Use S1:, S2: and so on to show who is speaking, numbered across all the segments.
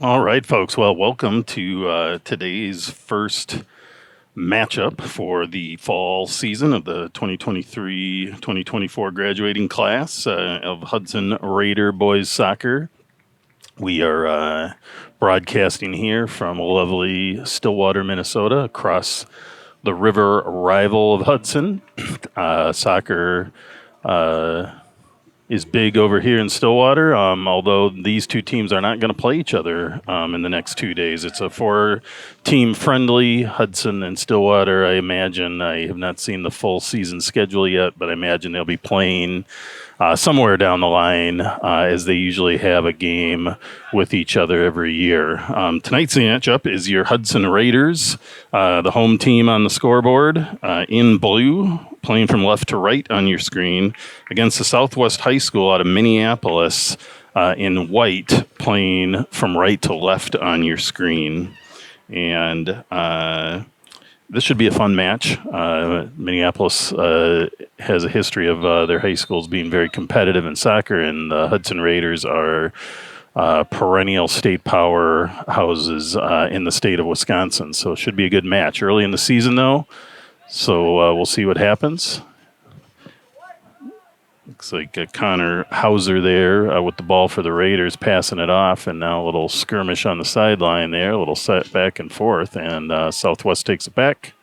S1: All right, folks. Well, welcome to today's first matchup for the fall season of the 2023-2024 graduating class of Hudson Raider boys soccer. We are broadcasting here from lovely Stillwater, Minnesota, across the river rival of Hudson. Soccer is big over here in Stillwater, although these two teams are not going to play each other in the next 2 days. It's a four-team friendly, Hudson and Stillwater. I imagine, I have not seen the full season schedule yet, but I imagine they'll be playing somewhere down the line, as they usually have a game with each other every year. Tonight's matchup is your Hudson Raiders, the home team on the scoreboard, in blue, playing from left to right on your screen, against the Southwest High School out of Minneapolis, in white, playing from right to left on your screen. And this should be a fun match. Minneapolis has a history of their high schools being very competitive in soccer, and the Hudson Raiders are perennial state powerhouses in the state of Wisconsin. So it should be a good match. Early in the season, though, so we'll see what happens. Looks like Connor Hauser there with the ball for the Raiders, passing it off, and now a little skirmish on the sideline there, a little set back and forth, and Southwest takes it back.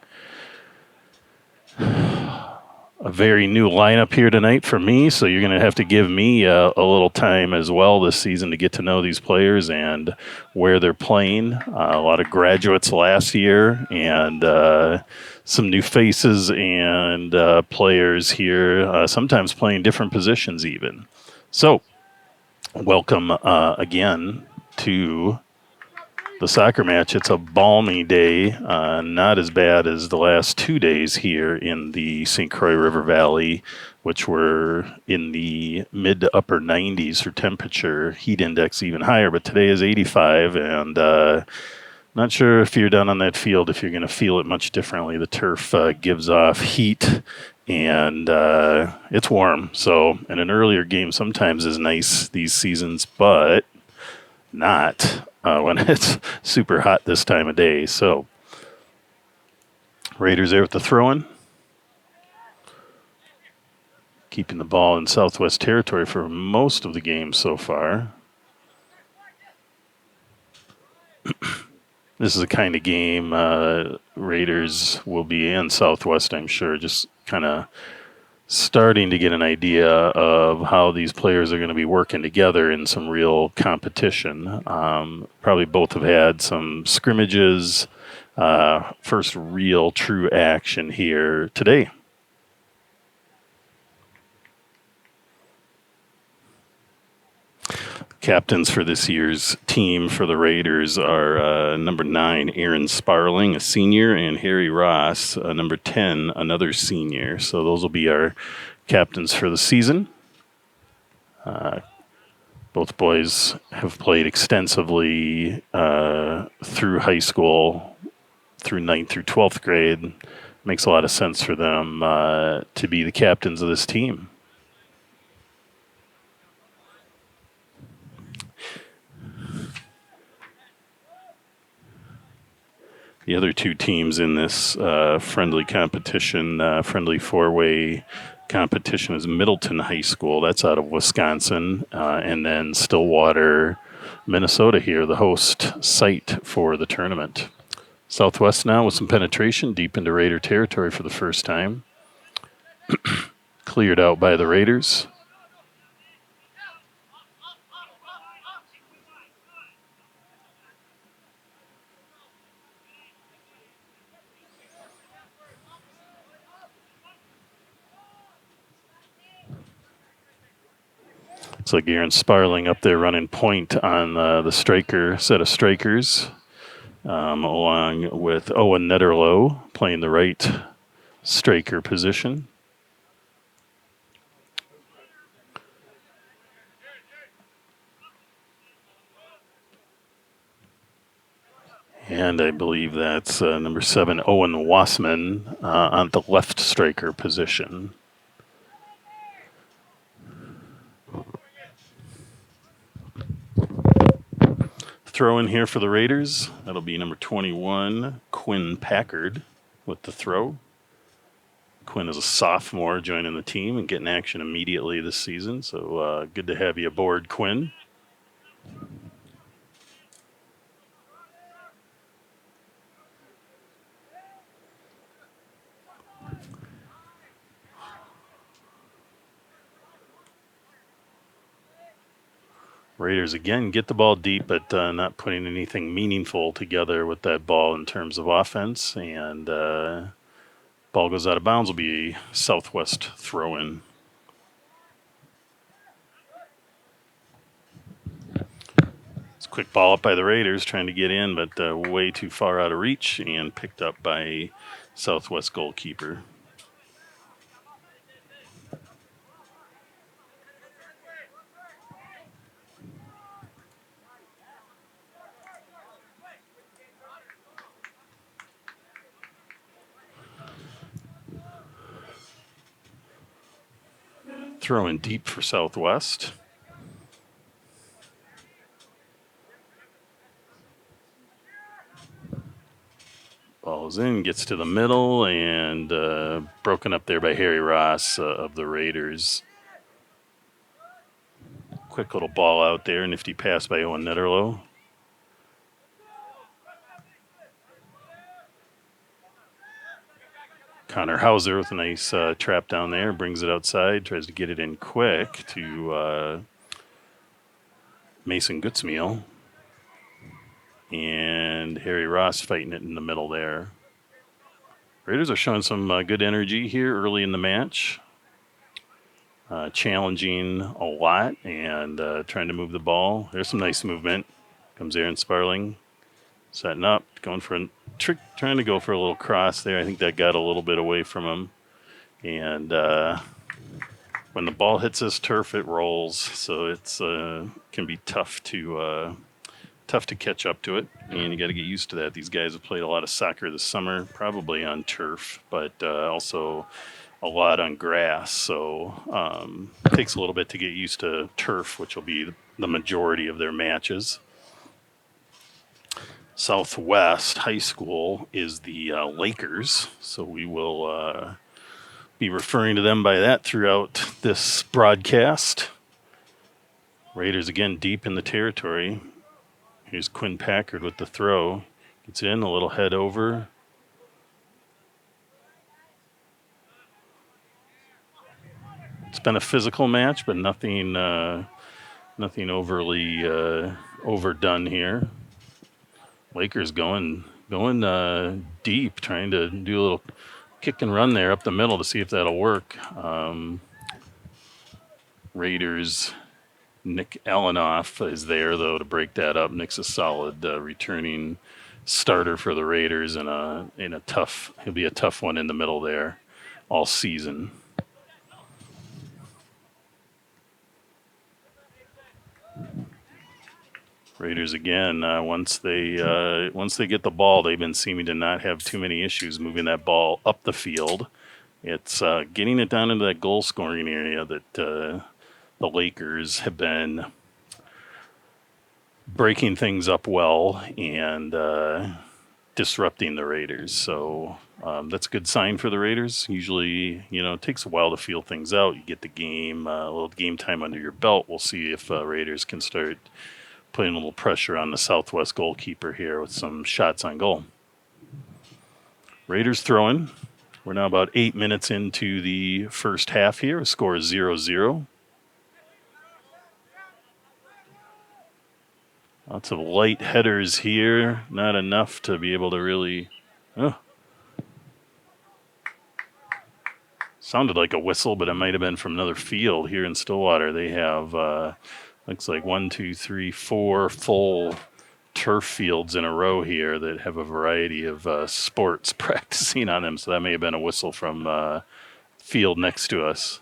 S1: A very new lineup here tonight for me, so you're going to have to give me a little time as well this season to get to know these players and where they're playing. A lot of graduates last year, and some new faces and players here, sometimes playing different positions even. So, welcome again to the soccer match. It's a balmy day, not as bad as the last 2 days here in the St. Croix River Valley, which were in the mid to upper 90s for temperature, heat index even higher, but today is 85, and not sure if you're down on that field if you're going to feel it much differently. The turf gives off heat, and it's warm, so in an earlier game sometimes is nice these seasons, but not when it's super hot this time of day. So, Raiders there with the throw-in. Keeping the ball in Southwest territory for most of the game so far. This is the kind of game Raiders will be in Southwest, I'm sure, just kind of starting to get an idea of how these players are going to be working together in some real competition. Probably both have had some scrimmages, first real true action here today. Captains for this year's team for the Raiders are number 9, Aaron Sparling, a senior, and Harry Ross, number 10, another senior. So those will be our captains for the season. Both boys have played extensively through high school, through 9th through 12th grade. Makes a lot of sense for them to be the captains of this team. The other two teams in this friendly competition, friendly four-way competition, is Middleton High School. That's out of Wisconsin. And then Stillwater, Minnesota here, the host site for the tournament. Southwest now with some penetration deep into Raider territory for the first time. Cleared out by the Raiders. Looks like Aaron Sparling up there running point on the striker set of strikers, along with Owen Netterlow playing the right striker position. And I believe that's number 7, Owen Wassman, on the left striker position. throw in here for the Raiders. That'll be number 21, Quinn Packard, with the throw. Quinn is a sophomore joining the team and getting action immediately this season. So good to have you aboard, Quinn. Raiders again get the ball deep, but not putting anything meaningful together with that ball in terms of offense. And ball goes out of bounds. Will be a Southwest throw-in. It's a quick ball up by the Raiders, trying to get in, but way too far out of reach, and picked up by Southwest goalkeeper. Throwing deep for Southwest. Ball's in, gets to the middle, and broken up there by Harry Ross of the Raiders. Quick little ball out there, nifty pass by Owen Netterlow. Connor Hauser with a nice trap down there, brings it outside, tries to get it in quick to Mason Gutzmeal. And Harry Ross fighting it in the middle there. Raiders are showing some good energy here early in the match. Challenging a lot and trying to move the ball. There's some nice movement. Comes Aaron Sparling, setting up, going for a trick, trying to go for a little cross there. I think that got a little bit away from him. And when the ball hits this turf, it rolls. So it's can be tough to catch up to it, and you got to get used to that. These guys have played a lot of soccer this summer, probably on turf, but also a lot on grass. So it takes a little bit to get used to turf, which will be the majority of their matches. Southwest High School is the Lakers, so we will be referring to them by that throughout this broadcast. Raiders again deep in the territory. Here's Quinn Packard with the throw. Gets in, a little head over. It's been a physical match, but nothing overly overdone here. Lakers going deep, trying to do a little kick and run there up the middle to see if that'll work. Raiders, Nick Allenoff is there, though, to break that up. Nick's a solid returning starter for the Raiders he'll be a tough one in the middle there all season. Raiders again, once they get the ball, they've been seeming to not have too many issues moving that ball up the field. It's getting it down into that goal scoring area that the Lakers have been breaking things up well and disrupting the Raiders. So that's a good sign for the Raiders. Usually, it takes a while to feel things out. You get the game, a little game time under your belt. We'll see if Raiders can start putting a little pressure on the Southwest goalkeeper here with some shots on goal. Raiders throwing. We're now about 8 minutes into the first half here. The score is 0-0. Lots of light headers here. Not enough to be able to really... Sounded like a whistle, but it might have been from another field here in Stillwater. They have, looks like 4 full turf fields in a row here that have a variety of sports practicing on them. So that may have been a whistle from field next to us.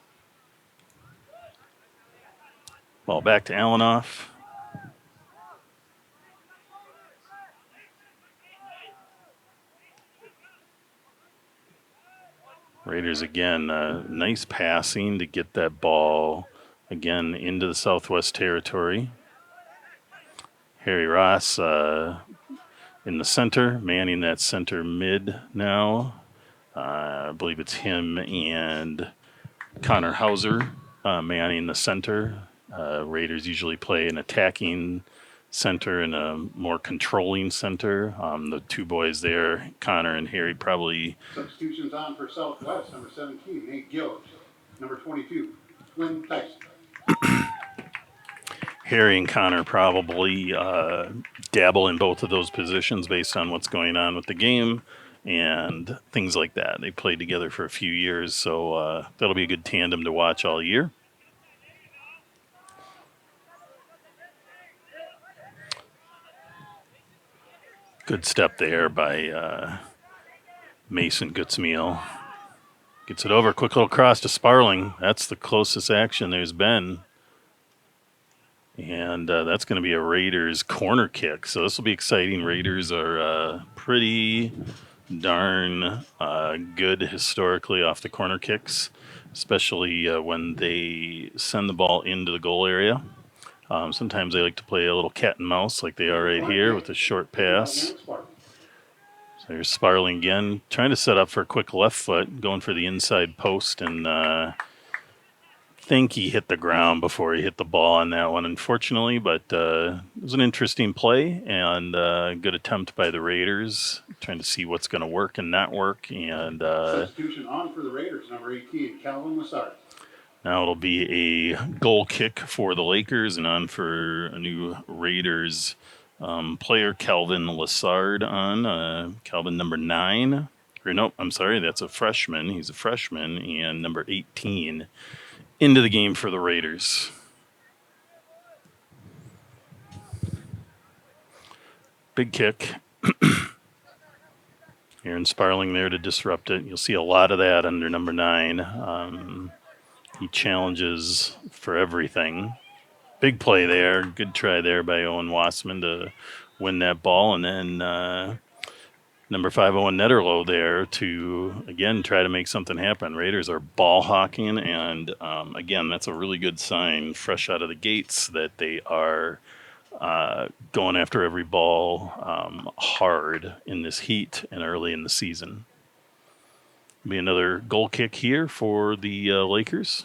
S1: Ball back to Allenoff. Raiders again, nice passing to get that ball again into the Southwest territory. Harry Ross in the center, manning that center mid now. I believe it's him and Connor Hauser manning the center. Raiders usually play an attacking center and a more controlling center. The two boys there, Connor and Harry, probably.
S2: Substitutions on for Southwest, number 17, Nate Gillis. Number 22, Flynn Tyson.
S1: Harry and Connor probably dabble in both of those positions based on what's going on with the game and things like that. They played together for a few years, so that'll be a good tandem to watch all year. Good step there by Mason Gutzmeal. Gets it over. Quick little cross to Sparling. That's the closest action there's been. And that's going to be a Raiders corner kick. So this will be exciting. Raiders are pretty darn good historically off the corner kicks, especially when they send the ball into the goal area. Sometimes they like to play a little cat and mouse like they are right here with a short pass. So there's Sparling again, trying to set up for a quick left foot, going for the inside post, and think he hit the ground before he hit the ball on that one, unfortunately, but it was an interesting play and good attempt by the Raiders, trying to see what's going to work and not work. And
S2: substitution on for the Raiders, number 18, Calvin Lassard.
S1: Now it'll be a goal kick for the Lakers and on for a new Raiders player, Calvin Lassard on. Calvin, number 9. Or nope, I'm sorry, that's a freshman. He's a freshman, and number 18 into the game for the Raiders. Big kick. Aaron Sparling there to disrupt it. You'll see a lot of that under number 9. He challenges for everything. Big play there. Good try there by Owen Wassman to win that ball. And then number 5, Owen Netterlow there to, again, try to make something happen. Raiders are ball hawking. And, again, that's a really good sign fresh out of the gates that they are going after every ball hard in this heat and early in the season. Be another goal kick here for the Lakers.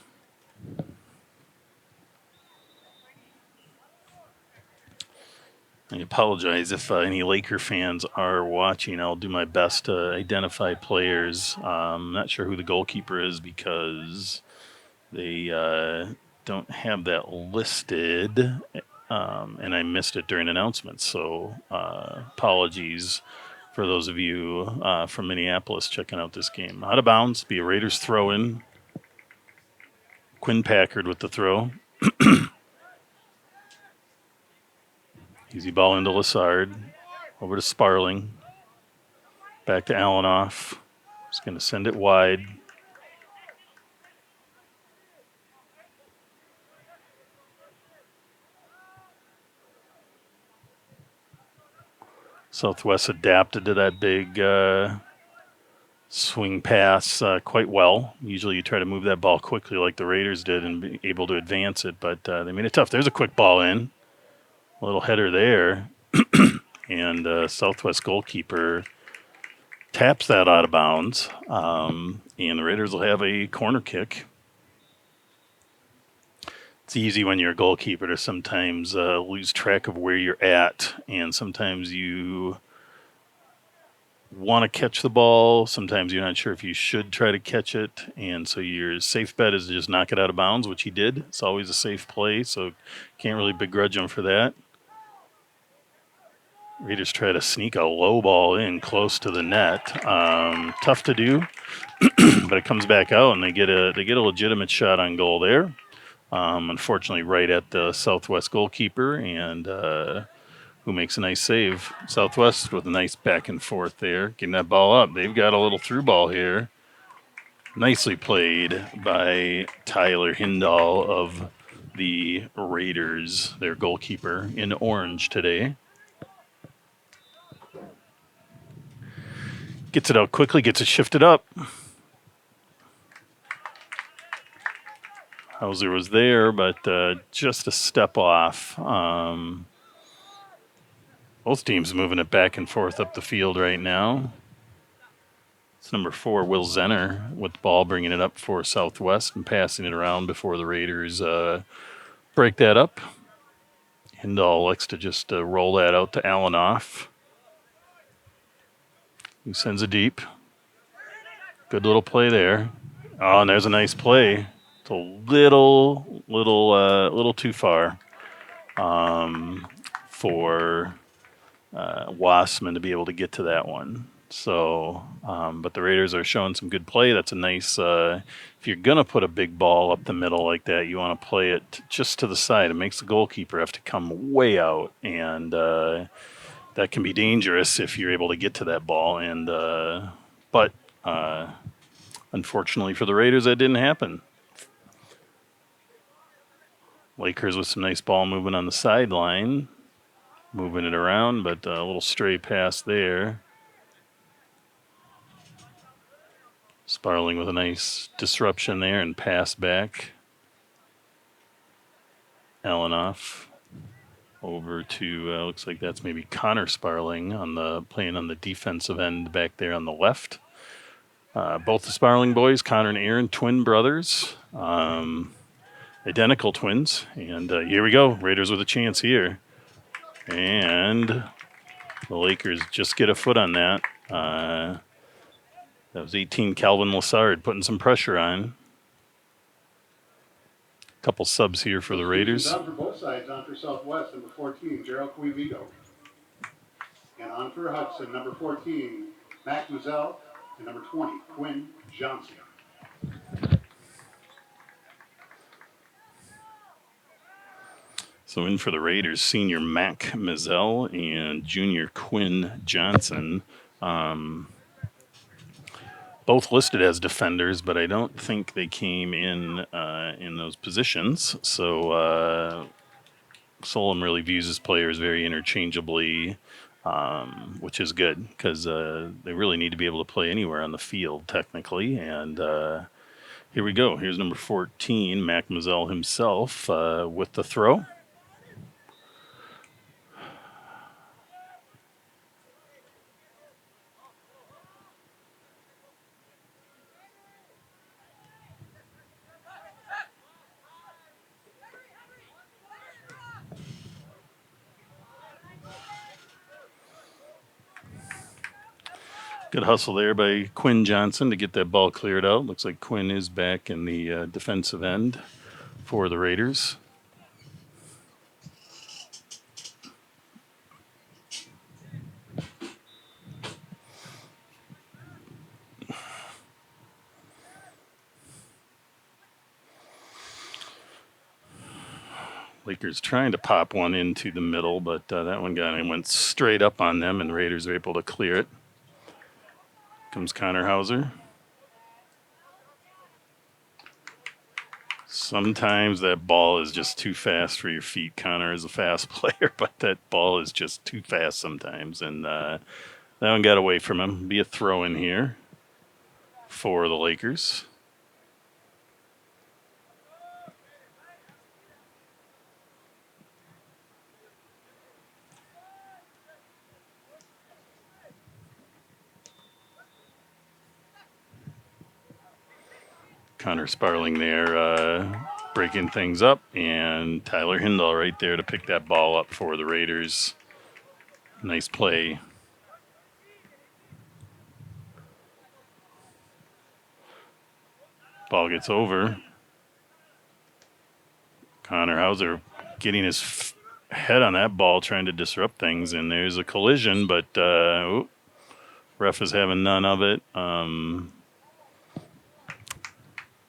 S1: I apologize if any Laker fans are watching. I'll do my best to identify players. I'm not sure who the goalkeeper is because they don't have that listed, and I missed it during announcements. So apologies for those of you from Minneapolis checking out this game. Out of bounds, be a Raiders throw-in. Quinn Packard with the throw. Easy ball into Lassard. Over to Sparling. Back to Allenoff. Just going to send it wide. Southwest adapted to that big swing pass quite well. Usually you try to move that ball quickly like the Raiders did and be able to advance it, but they made it tough. There's a quick ball in. A little header there. And Southwest goalkeeper taps that out of bounds. And the Raiders will have a corner kick. It's easy when you're a goalkeeper to sometimes lose track of where you're at, and sometimes you want to catch the ball. Sometimes you're not sure if you should try to catch it, and so your safe bet is to just knock it out of bounds, which he did. It's always a safe play, so can't really begrudge him for that. Raiders try to sneak a low ball in close to the net. Tough to do, but it comes back out, and they get a legitimate shot on goal there. Unfortunately, right at the Southwest goalkeeper, and who makes a nice save. Southwest with a nice back and forth there, getting that ball up. They've got a little through ball here. Nicely played by Tyler Hindall of the Raiders, their goalkeeper in orange today. Gets it out quickly, gets it shifted up. Hauser was there, but just a step off. Both teams moving it back and forth up the field right now. It's number 4, Will Zenner, with the ball, bringing it up for Southwest and passing it around before the Raiders break that up. Hindall likes to just roll that out to Allenoff, who sends it deep. Good little play there. Oh, and there's a nice play. It's a little too far for Wassman to be able to get to that one. So, but the Raiders are showing some good play. That's a nice. If you're gonna put a big ball up the middle like that, you want to play it just to the side. It makes the goalkeeper have to come way out, and that can be dangerous if you're able to get to that ball. And but unfortunately for the Raiders, that didn't happen. Lakers with some nice ball movement on the sideline, moving it around, but a little stray pass there. Sparling with a nice disruption there and pass back. Allenoff over to looks like that's maybe Connor Sparling playing on the defensive end back there on the left. Both the Sparling boys, Connor and Aaron, twin brothers, identical twins. And here we go, Raiders with a chance here, and the Lakers just get a foot on that. That was 18 Calvin Lassard putting some pressure on. Couple subs here for the Raiders.
S2: On for both sides. On for Southwest, number 14, Gerald Cuevito. And on for Hudson, number 14, Mac Mazel. And number 20, Quinn Johnson.
S1: So in for the Raiders, senior Mac Mazel and junior Quinn Johnson. Both listed as defenders, but I don't think they came in those positions. So Solom really views his players very interchangeably, which is good because they really need to be able to play anywhere on the field technically. And here we go. Here's number 14, Mac Mazel himself with the throw. Good hustle there by Quinn Johnson to get that ball cleared out. Looks like Quinn is back in the defensive end for the Raiders. Lakers trying to pop one into the middle, but that one went straight up on them, and the Raiders are able to clear it. Comes Connor Hauser. Sometimes that ball is just too fast for your feet. Connor is a fast player, but that ball is just too fast sometimes. And that one got away from him. Be a throw in here for the Lakers. Connor Sparling there breaking things up, and Tyler Hindall right there to pick that ball up for the Raiders. Nice play. Ball gets over. Connor Hauser getting his head on that ball, trying to disrupt things, and there's a collision, but ref is having none of it.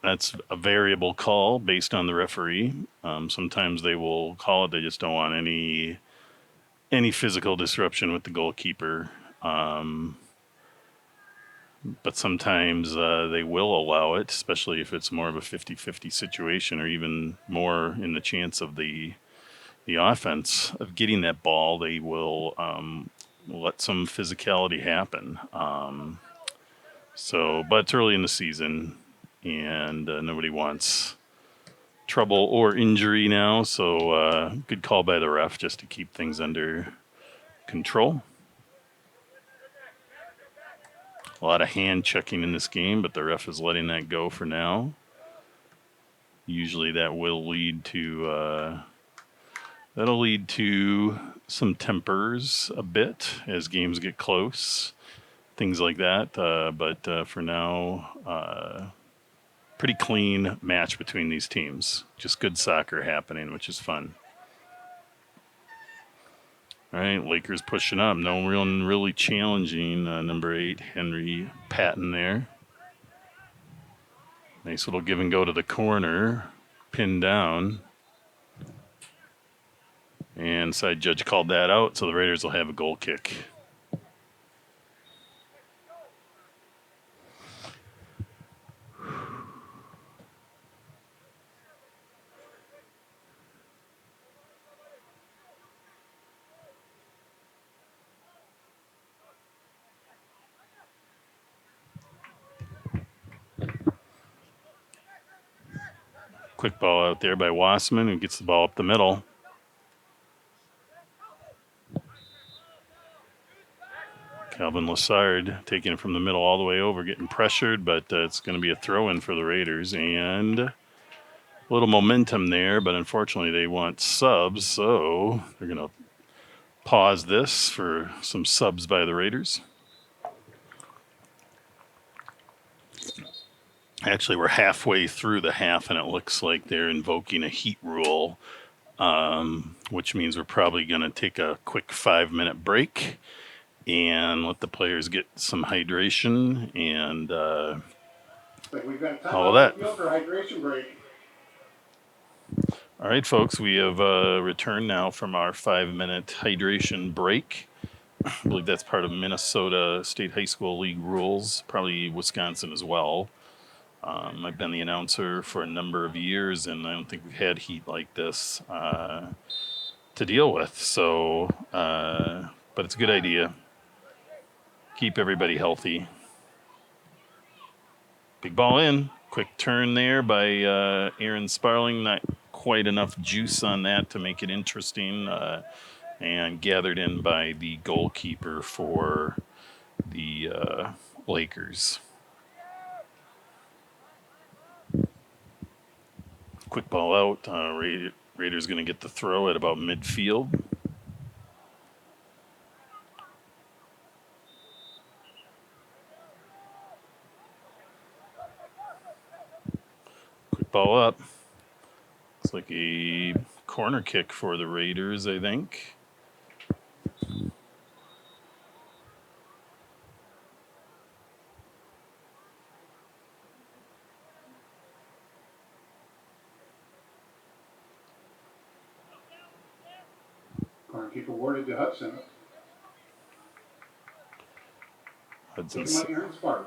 S1: That's a variable call based on the referee. Sometimes they will call it. They just don't want any physical disruption with the goalkeeper. But sometimes they will allow it, especially if it's more of a 50-50 situation, or even more in the chance of the offense of getting that ball. They will let some physicality happen. But it's early in the season, and nobody wants trouble or injury now. So good call by the ref just to keep things under control. A lot of hand checking in this game, but the ref is letting that go for now. Usually that will lead to that'll lead to some tempers a bit as games get close, things like that. But for now, pretty clean match between these teams. Just good soccer happening, which is fun. All right, Lakers pushing up. No one really challenging number 8, Henry Patton there. Nice little give and go to the corner. Pinned down. And side judge called that out, so the Raiders will have a goal kick. Quick ball out there by Wassman, who gets the ball up the middle. Calvin Lassard taking it from the middle all the way over, getting pressured, but it's going to be a throw-in for the Raiders. And a little momentum there, but unfortunately they want subs, so they're going to pause this for some subs by the Raiders. Actually, we're halfway through the half, and it looks like they're invoking a heat rule, which means we're probably going to take a quick 5-minute break and let the players get some hydration and all of that.
S2: For hydration break.
S1: All right, folks, we have returned now from our 5-minute hydration break. I believe that's part of Minnesota State High School League rules, probably Wisconsin as well. I've been the announcer for a number of years, and I don't think we've had heat like this to deal with. So, but it's a good idea. Keep everybody healthy. Big ball in. Quick turn there by Aaron Sparling. Not quite enough juice on that to make it interesting. And gathered in by the goalkeeper for the Lakers. Quick ball out. Raiders going to get the throw at about midfield. Quick ball up. Looks like a corner kick for the Raiders, I think.
S2: Corner kick awarded to Hudson.
S1: Hudson's
S2: Aaron Sparling.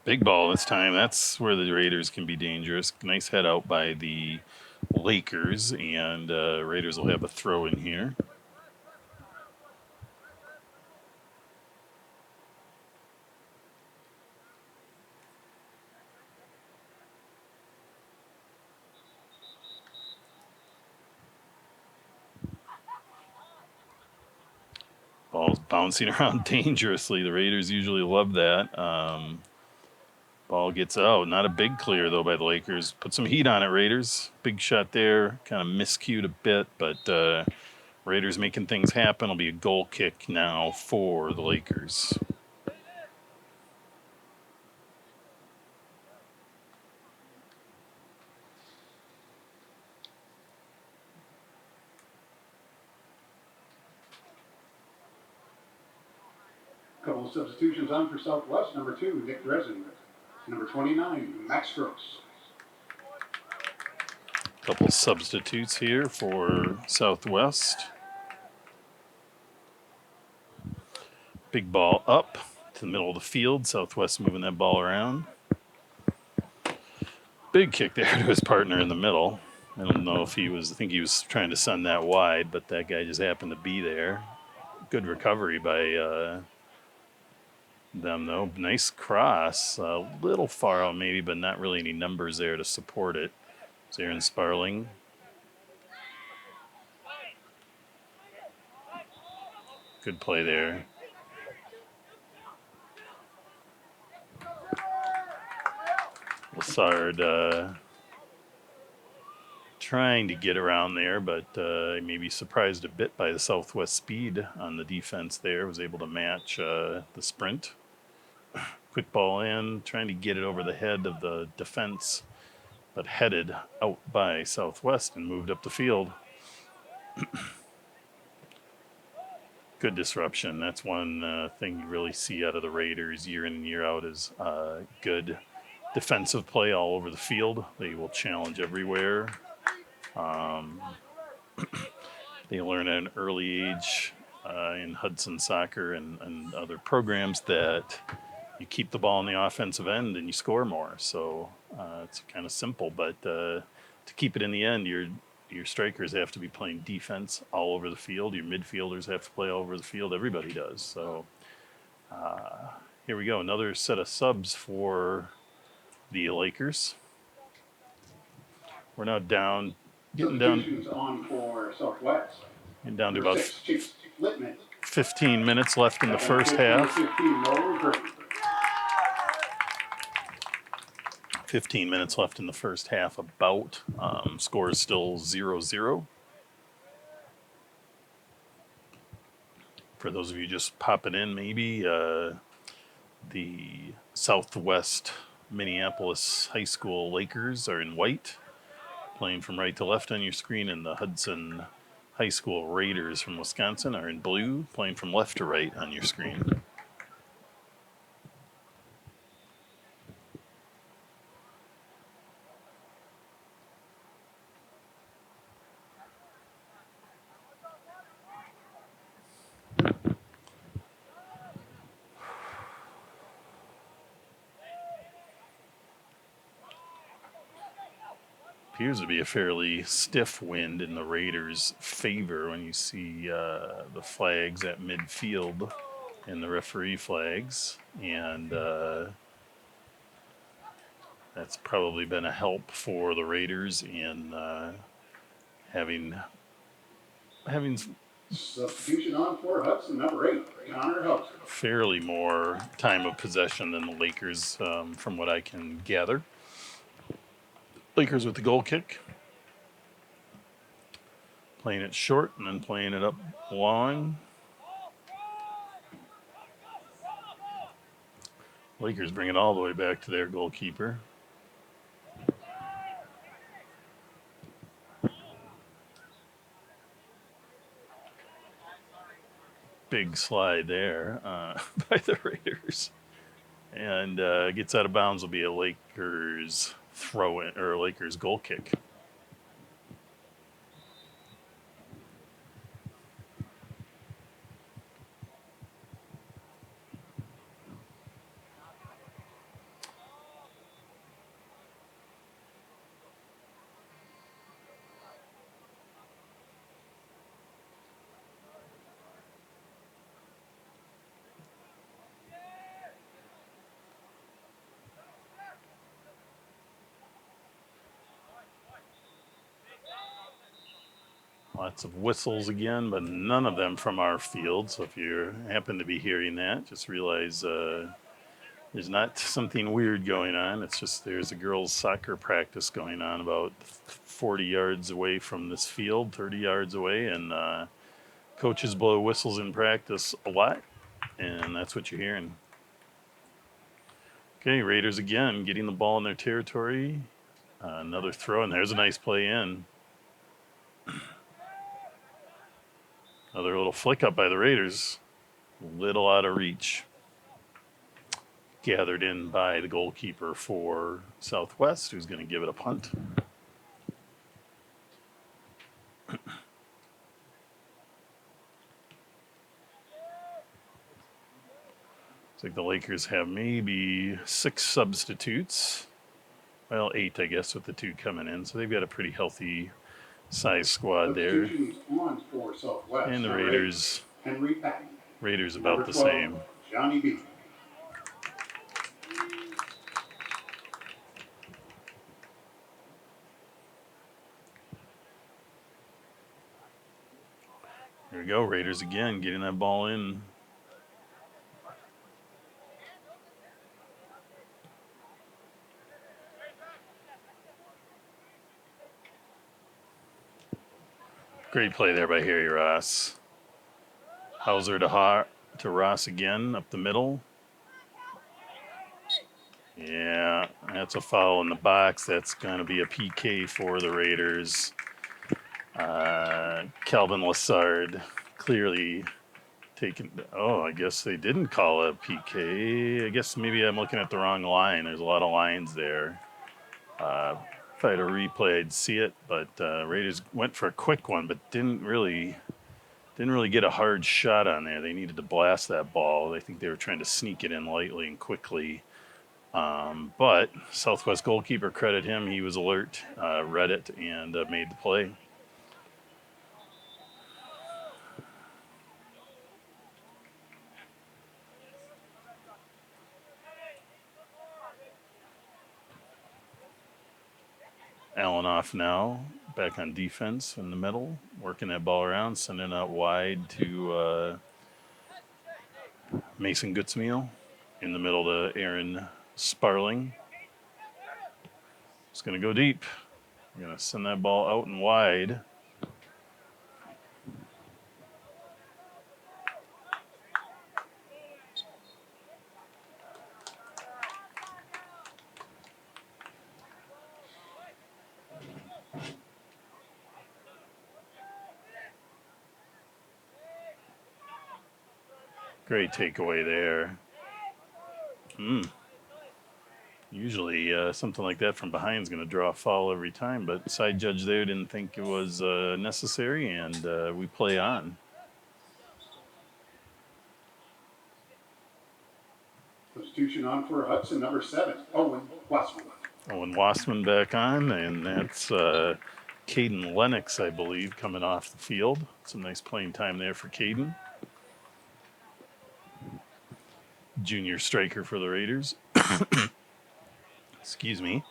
S1: big ball this time. That's where the Raiders can be dangerous. Nice head out by the Lakers, and Raiders will have a throw in here. Ball's bouncing around dangerously. The Raiders usually love that. Ball gets out. Not a big clear, though, by the Lakers. Put some heat on it, Raiders. Big shot there. Kind of miscued a bit, but Raiders making things happen. It'll be a goal kick now for the Lakers.
S2: Couple of substitutions on for Southwest. Number 2, Nick Dresden. Number 29, Max Gross.
S1: Couple substitutes here for Southwest. Big ball up to the middle of the field. Southwest moving that ball around. Big kick there to his partner in the middle. I don't know if I think he was trying to send that wide, but that guy just happened to be there. Good recovery by them, though. Nice cross. A little far out maybe, but not really any numbers there to support it. It's Aaron Sparling Good play there. Lassard trying to get around there, but maybe surprised a bit by the Southwest speed on the defense there. Was able to match the sprint. Quick ball in, trying to get it over the head of the defense, but headed out by Southwest and moved up the field. Good disruption. That's one thing you really see out of the Raiders year in and year out is good defensive play all over the field. They will challenge everywhere. They learn at an early age in Hudson soccer and other programs that you keep the ball in the offensive end and you score more. So it's kind of simple, but to keep it in the end, your strikers have to be playing defense all over the field. Your midfielders have to play all over the field. Everybody does. So here we go. Another set of subs for the Lakers. We're now down, getting down
S2: on for Southwest.
S1: Getting down to about
S2: 6,
S1: 15 minutes left in the first half. 15 minutes left in the first half, about. Score is still 0-0. For those of you just popping in, maybe, the Southwest Minneapolis High School Lakers are in white, playing from right to left on your screen, and the Hudson High School Raiders from Wisconsin are in blue, playing from left to right on your screen. Appears to be a fairly stiff wind in the Raiders' favor when you see the flags at midfield and the referee flags. And that's probably been a help for the Raiders in having
S2: substitution on for Hudson, number 8, Connor Hudson.
S1: Fairly more time of possession than the Lakers, from what I can gather. Lakers with the goal kick. Playing it short and then playing it up long. Lakers bring it all the way back to their goalkeeper. Big slide there by the Raiders. And gets out of bounds will be a Lakers throw in, or a Lakers goal kick. Lots of whistles again, but none of them from our field. So if you happen to be hearing that, just realize there's not something weird going on. It's just there's a girls' soccer practice going on about 40 yards away from this field, 30 yards away, and coaches blow whistles in practice a lot, and that's what you're hearing. Okay, Raiders again getting the ball in their territory. Another throw, and there's a nice play in. Another little flick up by the Raiders. Little out of reach. Gathered in by the goalkeeper for Southwest, who's going to give it a punt. Looks like the Lakers have maybe 6 substitutes. Well, 8, I guess, with the 2 coming in. So they've got a pretty healthy size squad there. And the Raiders about the same.
S2: Johnny B.
S1: Here we go, Raiders again, getting that ball in. Great play there by Harry Ross. Hauser to Ross again, up the middle. Yeah, that's a foul in the box. That's going to be a PK for the Raiders. Calvin Lassard clearly taken. Oh, I guess they didn't call a PK. I guess maybe I'm looking at the wrong line. There's a lot of lines there. If I had a replay, I'd see it. But Raiders went for a quick one, but didn't really get a hard shot on there. They needed to blast that ball. I think they were trying to sneak it in lightly and quickly. But Southwest goalkeeper, credit him. He was alert, read it, and made the play. Allen off now, back on defense in the middle, working that ball around, sending out wide to Mason Goodsmeal. In the middle to Aaron Sparling. It's going to go deep. We're going to send that ball out and wide. Great takeaway there. Usually something like that from behind is going to draw a foul every time, but side judge there didn't think it was necessary, and we play on.
S2: Substitution on for Hudson, number 7, Owen Westman.
S1: Owen Wassman back on, and that's Caden Lennox, I believe, coming off the field. Some nice playing time there for Caden. Junior striker for the Raiders. Excuse me.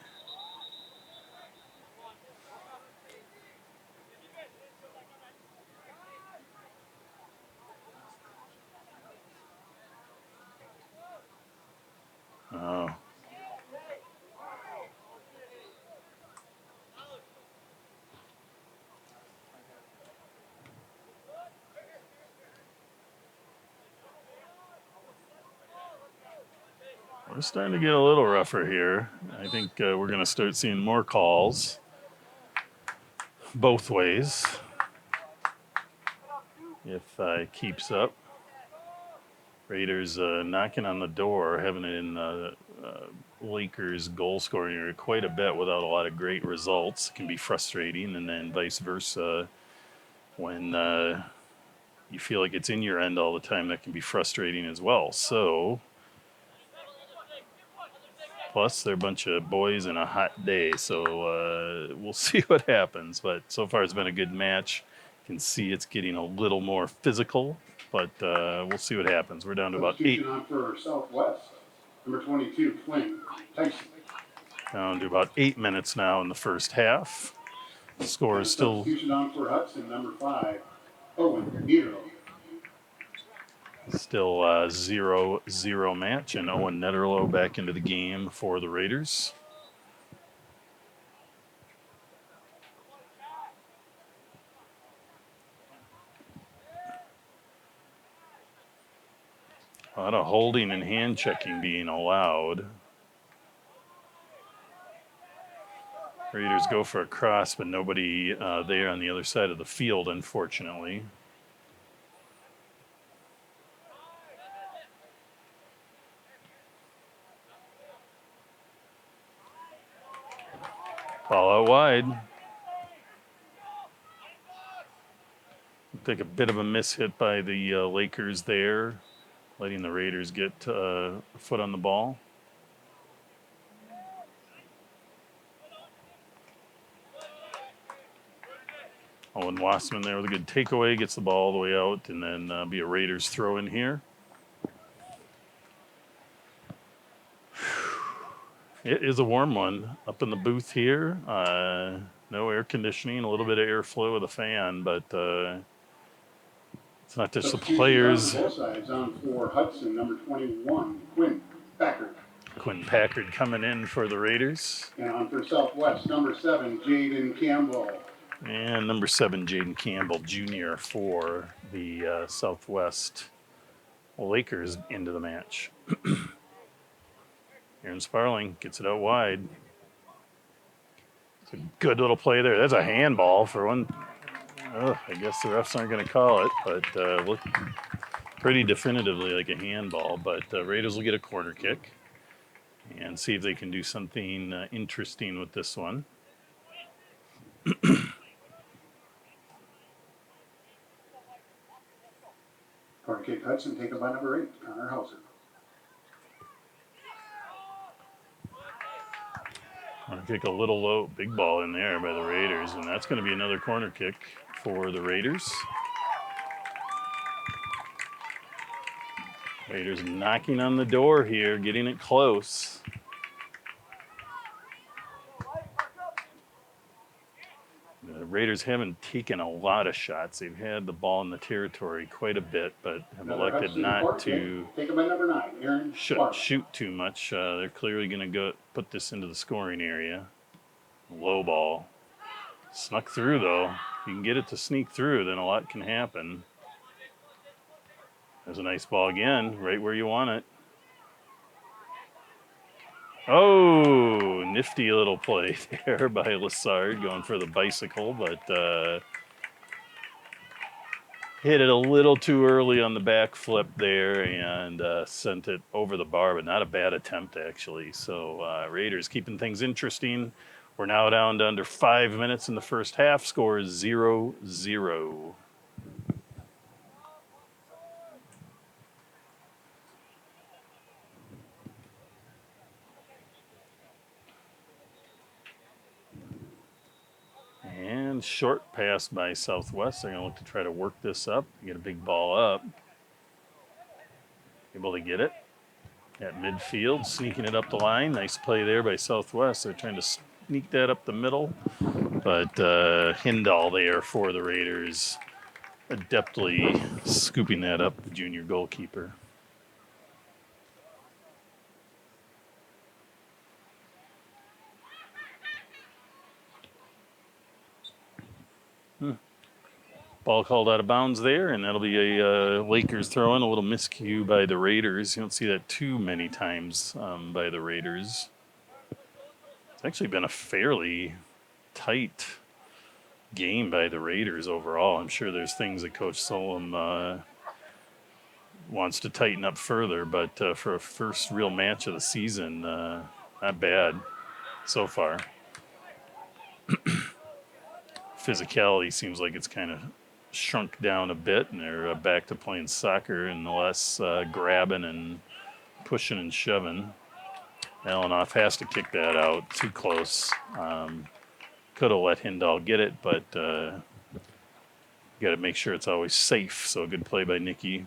S1: Oh. We're starting to get a little rougher here. I think we're going to start seeing more calls both ways if it keeps up. Raiders knocking on the door, having it in Lakers goal scoring area quite a bit without a lot of great results. It can be frustrating, and then vice versa. When you feel like it's in your end all the time, that can be frustrating as well. So, plus they're a bunch of boys in a hot day, so we'll see what happens. But so far it's been a good match. You can see it's getting a little more physical, but we'll see what happens. We're down to about 8.
S2: On for Southwest, number 22, Flynn Tyson.
S1: Down to about 8 minutes now in the first half. The score is still.
S2: Substitution on for Hudson, number 5, Owen Nero.
S1: Still 0-0 match, and Owen Netterlow back into the game for the Raiders. A lot of holding and hand checking being allowed. Raiders go for a cross, but nobody there on the other side of the field, unfortunately. Ball out wide. Take a bit of a miss hit by the Lakers there, letting the Raiders get a foot on the ball. Owen Wassman there with a good takeaway, gets the ball all the way out, and then be a Raiders throw in here. It is a warm one up in the booth here. No air conditioning, a little bit of airflow with a fan, but It's not just the
S2: Substitutions
S1: players.
S2: on both sides. On for Hudson, number 21, Quinn Packard.
S1: Quinn Packard coming in for the Raiders.
S2: And on for Southwest, number 7, Jaden Campbell.
S1: And number 7, Jaden Campbell Jr. for the Southwest Lakers into the match. Aaron Sparling gets it out wide. It's a good little play there. That's a handball for one. I guess the refs aren't going to call it, but looked pretty definitively like a handball. But Raiders will get a corner kick and see if they can do something interesting with this one.
S2: Corner kick Hudson taken by number 8, Connor Hauser.
S1: Corner kick a little low, big ball in there by the Raiders, and that's going to be another corner kick for the Raiders. Raiders knocking on the door here, getting it close. The Raiders haven't taken a lot of shots. They've had the ball in the territory quite a bit, but have elected not to
S2: taken by number 9, Aaron
S1: shoot too much. They're clearly going to go put this into the scoring area. Low ball. Snuck through, though. If you can get it to sneak through, then a lot can happen. There's a nice ball again, right where you want it. Oh, nifty little play there by Lassard going for the bicycle, but hit it a little too early on the back flip there and sent it over the bar, but not a bad attempt, actually. So Raiders keeping things interesting. We're now down to under 5 minutes in the first half. Score is 0-0. And short pass by Southwest. They're going to look to try to work this up, get a big ball up. Able to get it at midfield, sneaking it up the line. Nice play there by Southwest. They're trying to sneak that up the middle. But Hindall there for the Raiders, adeptly scooping that up, the junior goalkeeper. Ball called out of bounds there, and that'll be a Lakers throw in. A little miscue by the Raiders. You don't see that too many times by the Raiders. It's actually been a fairly tight game by the Raiders overall. I'm sure there's things that Coach Solom wants to tighten up further, but for a first real match of the season, not bad so far. Physicality seems like it's kind of shrunk down a bit, and they're back to playing soccer and less grabbing and pushing and shoving. Alanoff has to kick that out. Too close. Could have let Hindall get it, but got to make sure it's always safe. So a good play by Nicky.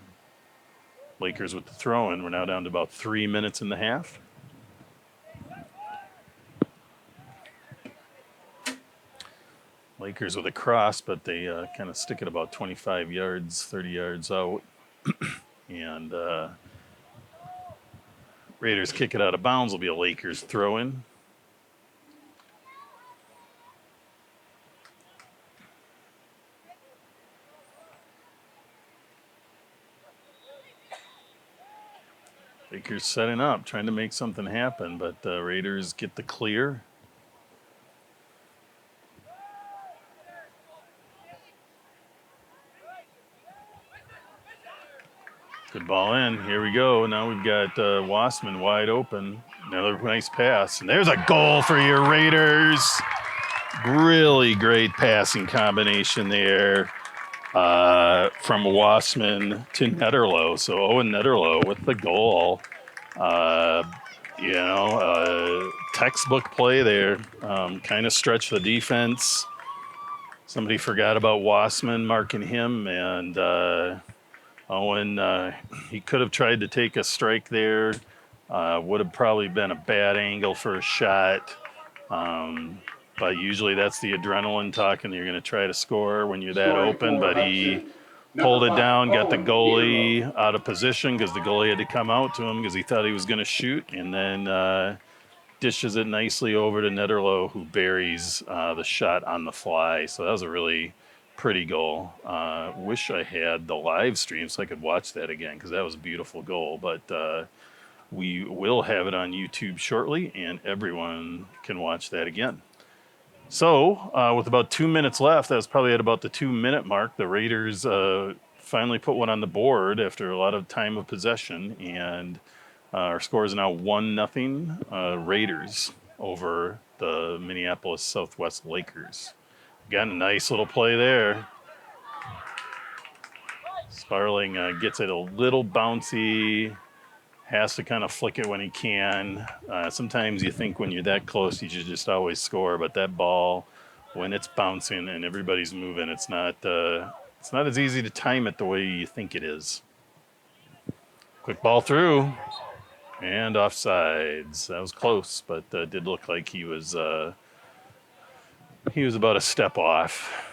S1: Lakers with the throw-in. We're now down to about 3 minutes in the half. Lakers with a cross, but they kind of stick it about 25 yards, 30 yards out. And Raiders kick it out of bounds. Will be a Lakers throw-in. Lakers setting up, trying to make something happen, but Raiders get the clear. Good ball in. Here we go. Now we've got Wassman wide open. Another nice pass. And there's a goal for your Raiders. Really great passing combination there from Wassman to Netterlow. So Owen Netterlow with the goal. Textbook play there. Kind of stretched the defense. Somebody forgot about Wassman marking him, and Owen, he could have tried to take a strike there. Would have probably been a bad angle for a shot. But usually that's the adrenaline talking. You're going to try to score when you're that open. But he pulled it down, got the
S2: Owen
S1: goalie
S2: Nero.
S1: out of position because the goalie had to come out to him because he thought he was going to shoot, and then dishes it nicely over to Netterlow, who buries the shot on the fly. So that was a really pretty goal. Wish I had the live stream so I could watch that again because that was a beautiful goal. But we will have it on YouTube shortly, and everyone can watch that again. So, with about 2 minutes left, that was probably at about the 2 minute mark, the Raiders finally put one on the board after a lot of time of possession, and our score is now 1-0 Raiders over the Minneapolis Southwest Lakers. Got a nice little play there. Sparling gets it a little bouncy, has to kind of flick it when he can. Sometimes you think when you're that close, you should just always score, but that ball, when it's bouncing and everybody's moving, it's not as easy to time it the way you think it is. Quick ball through, and offsides. That was close, but did look like he was about a step off.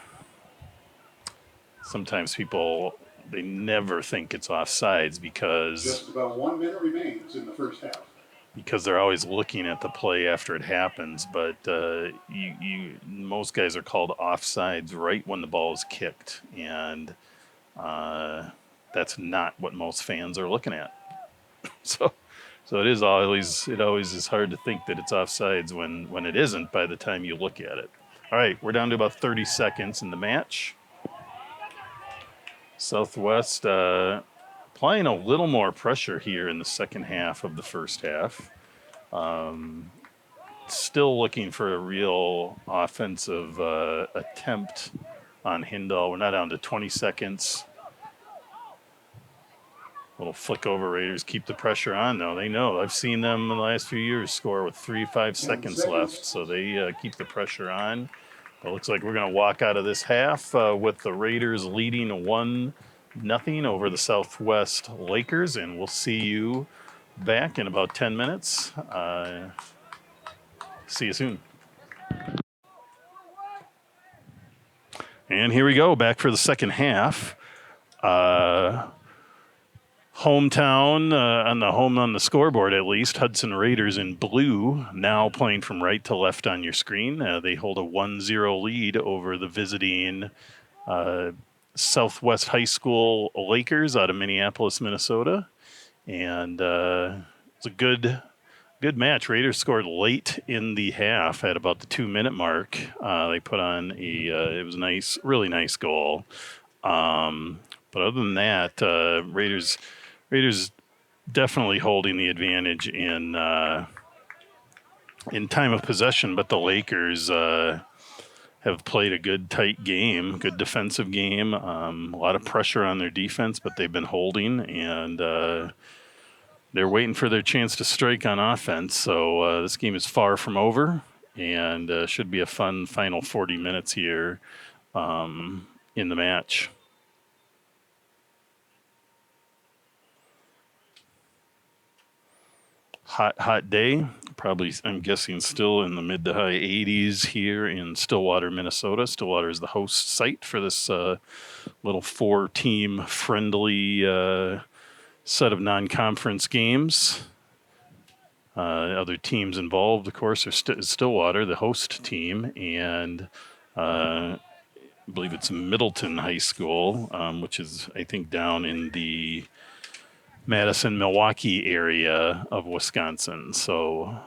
S1: Sometimes people, they never think it's offsides because
S2: Just about 1 minute remains in the first half.
S1: Because they're always looking at the play after it happens, but most guys are called offsides right when the ball is kicked, and that's not what most fans are looking at. So it always is hard to think that it's offsides when it isn't by the time you look at it. All right, we're down to about 30 seconds in the match. Southwest applying a little more pressure here in the second half of the first half. Still looking for a real offensive attempt on Hindall. We're not down to 20 seconds. Little flick over. Raiders keep the pressure on, though. They know. I've seen them in the last few years score with 3-5 seconds left, so they keep the pressure on. It looks like we're going to walk out of this half with the Raiders leading 1-0 over the Southwest Lakers, and we'll see you back in about 10 minutes. See you soon. And here we go, back for the second half. Hometown, on the scoreboard at least, Hudson Raiders in blue, now playing from right to left on your screen. They hold a 1-0 lead over the visiting Southwest High School Lakers out of Minneapolis, Minnesota. And it's a good match. Raiders scored late in the half at about the 2 minute mark. They put on it was a nice, really nice goal. But other than that, Raiders definitely holding the advantage in time of possession, but the Lakers have played a good, tight game, good defensive game. A lot of pressure on their defense, but they've been holding, and they're waiting for their chance to strike on offense. So this game is far from over, and should be a fun final 40 minutes here in the match. Hot day, probably, I'm guessing, still in the mid to high 80s here in Stillwater, Minnesota. Stillwater is the host site for this little 4-team friendly set of non-conference games. Other teams involved, of course, are Stillwater, the host team, and I believe it's Middleton High School, which is, I think, down in the Madison, Milwaukee area of Wisconsin. So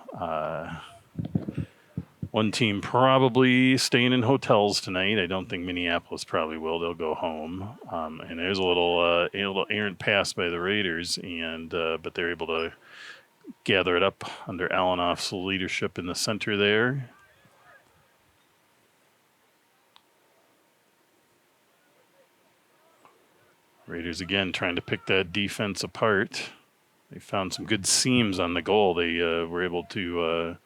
S1: one team probably staying in hotels tonight. I don't think Minneapolis probably will. They'll go home. And there's a little errant pass by the Raiders, and but they're able to gather it up under Alanoff's leadership in the center there. Raiders again trying to pick that defense apart. They found some good seams on the goal. They were able to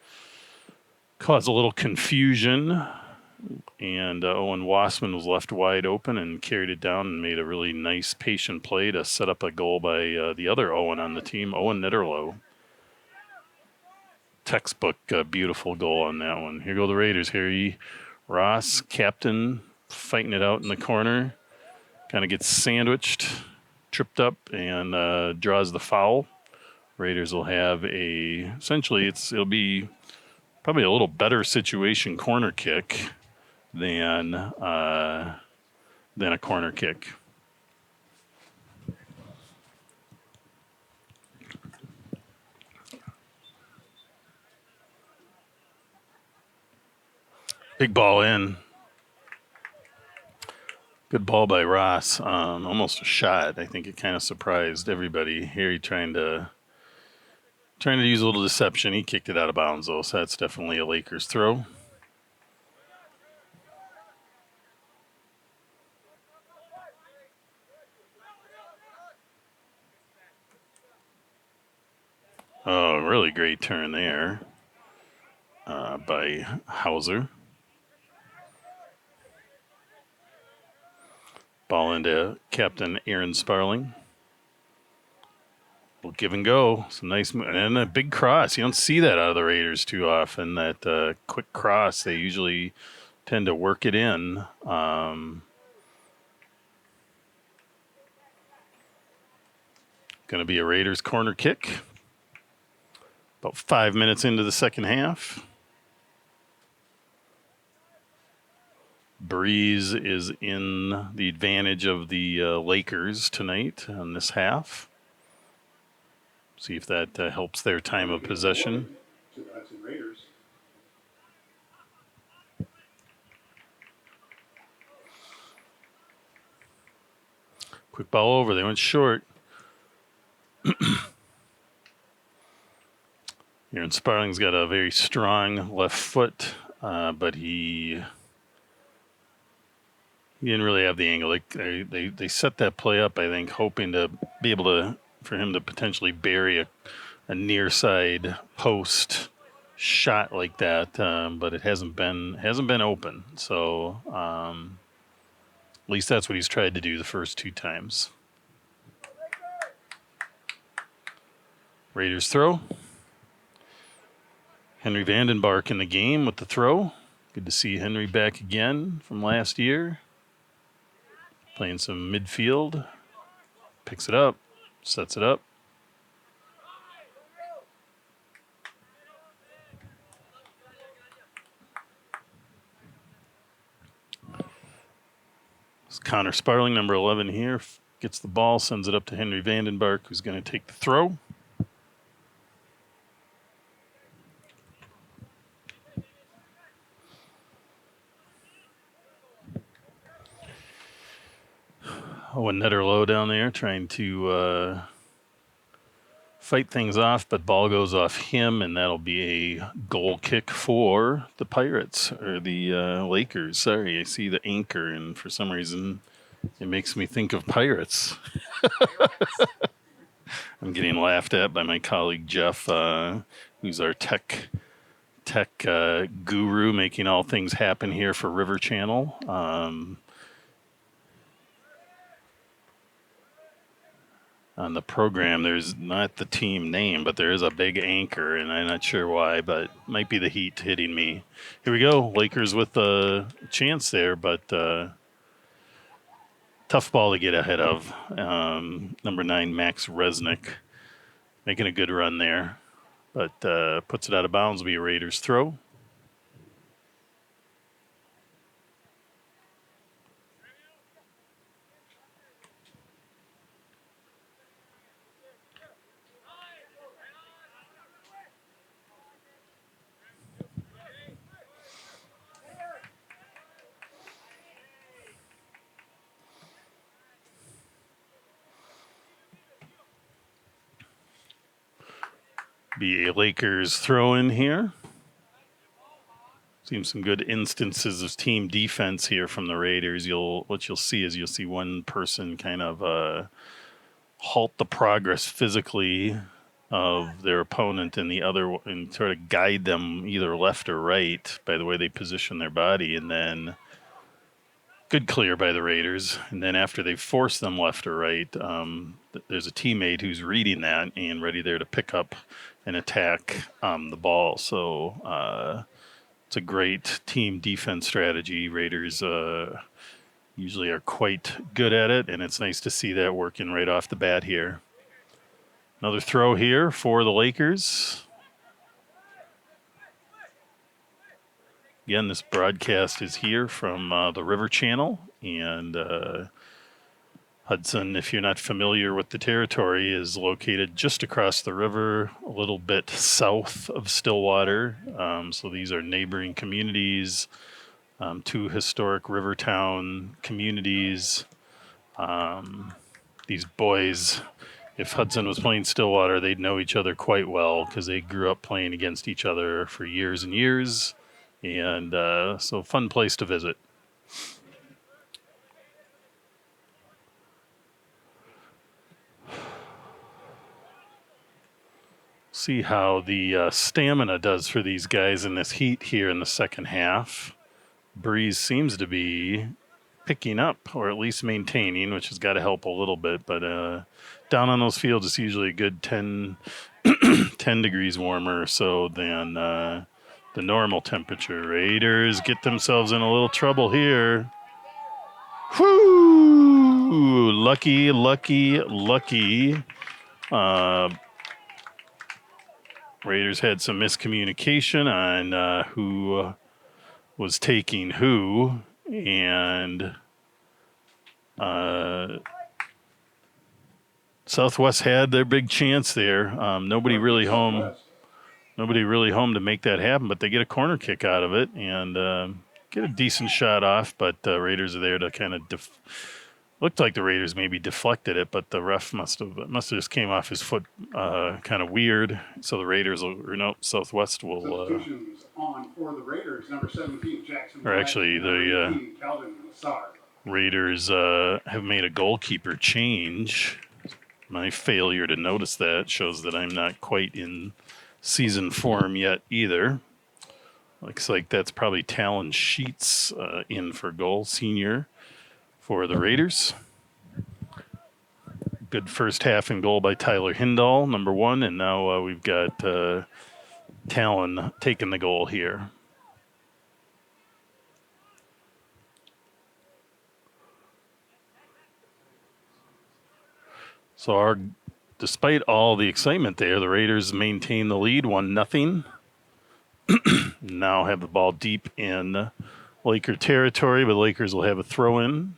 S1: cause a little confusion, and Owen Wassman was left wide open and carried it down and made a really nice, patient play to set up a goal by the other Owen on the team, Owen Nitterlow. Textbook beautiful goal on that one. Here go the Raiders. Harry Ross, captain, fighting it out in the corner. kind of gets sandwiched, tripped up, and draws the foul. Raiders will have essentially it'll be probably a little better situation corner kick than a corner kick. Big ball in. Good ball by Ross. Almost a shot. I think it kind of surprised everybody. Here he trying to use a little deception. He kicked it out of bounds though, so that's definitely a Lakers throw. Oh, really great turn there by Hauser. Ball into Captain Aaron Sparling. We'll give and go. Some nice and a big cross. You don't see that out of the Raiders too often. That quick cross. They usually tend to work it in. Going to be a Raiders corner kick. About 5 minutes into the second half. Breeze is in the advantage of the Lakers tonight on this half. See if that helps their time of possession.
S2: Raiders.
S1: Quick ball over. They went short. Aaron Sparling's got a very strong left foot, but he didn't really have the angle. They set that play up, I think, hoping to be able for him to potentially bury a near side post shot like that, but it hasn't been open. So at least that's what he's tried to do the first two times. Raiders throw. Henry Vandenbark in the game with the throw. Good to see Henry back again from last year. Playing some midfield. Picks it up. Sets it up. It's Connor Sparling, number 11 here. Gets the ball, sends it up to Henry Vandenbark, who's going to take the throw. Oh, and Netter low down there trying to fight things off, but ball goes off him, and that'll be a goal kick for the Pirates, or the Lakers. Sorry, I see the anchor, and for some reason it makes me think of Pirates. I'm getting laughed at by my colleague Jeff, who's our tech guru, making all things happen here for River Channel. On the program, there's not the team name, but there is a big anchor, and I'm not sure why, but might be the heat hitting me. Here we go. Lakers with a chance there, but tough ball to get ahead of. Number 9, Max Resnick, making a good run there, but puts it out of bounds. Will be a Raiders throw. Be a Lakers throw in here. Seen some good instances of team defense here from the Raiders. What you'll see one person kind of halt the progress physically of their opponent, and the other and sort of guide them either left or right by the way they position their body, and then good clear by the Raiders. And then after they've forced them left or right, there's a teammate who's reading that and ready there to pick up and attack the ball. So it's a great team defense strategy. Raiders usually are quite good at it, and it's nice to see that working right off the bat here. Another throw here for the Lakers. Again, this broadcast is here from the River Channel, and Hudson, if you're not familiar with the territory, is located just across the river, a little bit south of Stillwater. So these are neighboring communities, two historic river town communities. These boys, if Hudson was playing Stillwater, they'd know each other quite well because they grew up playing against each other for years and years. And so, fun place to visit. See how the stamina does for these guys in this heat here in the second half. Breeze seems to be picking up, or at least maintaining, which has got to help a little bit. But down on those fields, it's usually a good 10 degrees warmer or so than the normal temperature. Raiders get themselves in a little trouble here. Whoo! Lucky. Raiders had some miscommunication on who was taking who, and Southwest had their big chance there. Nobody really home to make that happen, but they get a corner kick out of it and get a decent shot off. But Raiders are there to kind of looked like the Raiders maybe deflected it, but the ref must have just came off his foot kind of weird. So the Raiders Southwest will.
S2: Substitutions on for the Raiders, number 17, Jackson.
S1: Or actually, the
S2: 18, Calvin Lassard.
S1: Raiders have made a goalkeeper change. My failure to notice that shows that I'm not quite in season form yet either. Looks like that's probably Talon Sheets in for goal, senior for the Raiders. Good first half and goal by Tyler Hindall, number 1, and now we've got Talon taking the goal here. So despite all the excitement there, the Raiders maintain the lead 1-0. Now have the ball deep in Laker territory, but the Lakers will have a throw-in.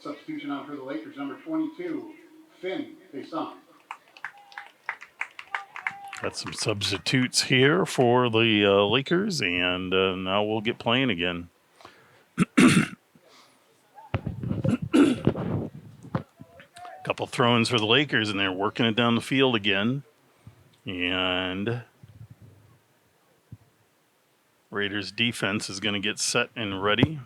S2: Substitution on for the Lakers, number 22, Finn Desant.
S1: Got some substitutes here for the Lakers, and now we'll get playing again. Couple throw-ins for the Lakers, and they're working it down the field again. And Raiders defense is going to get set and ready.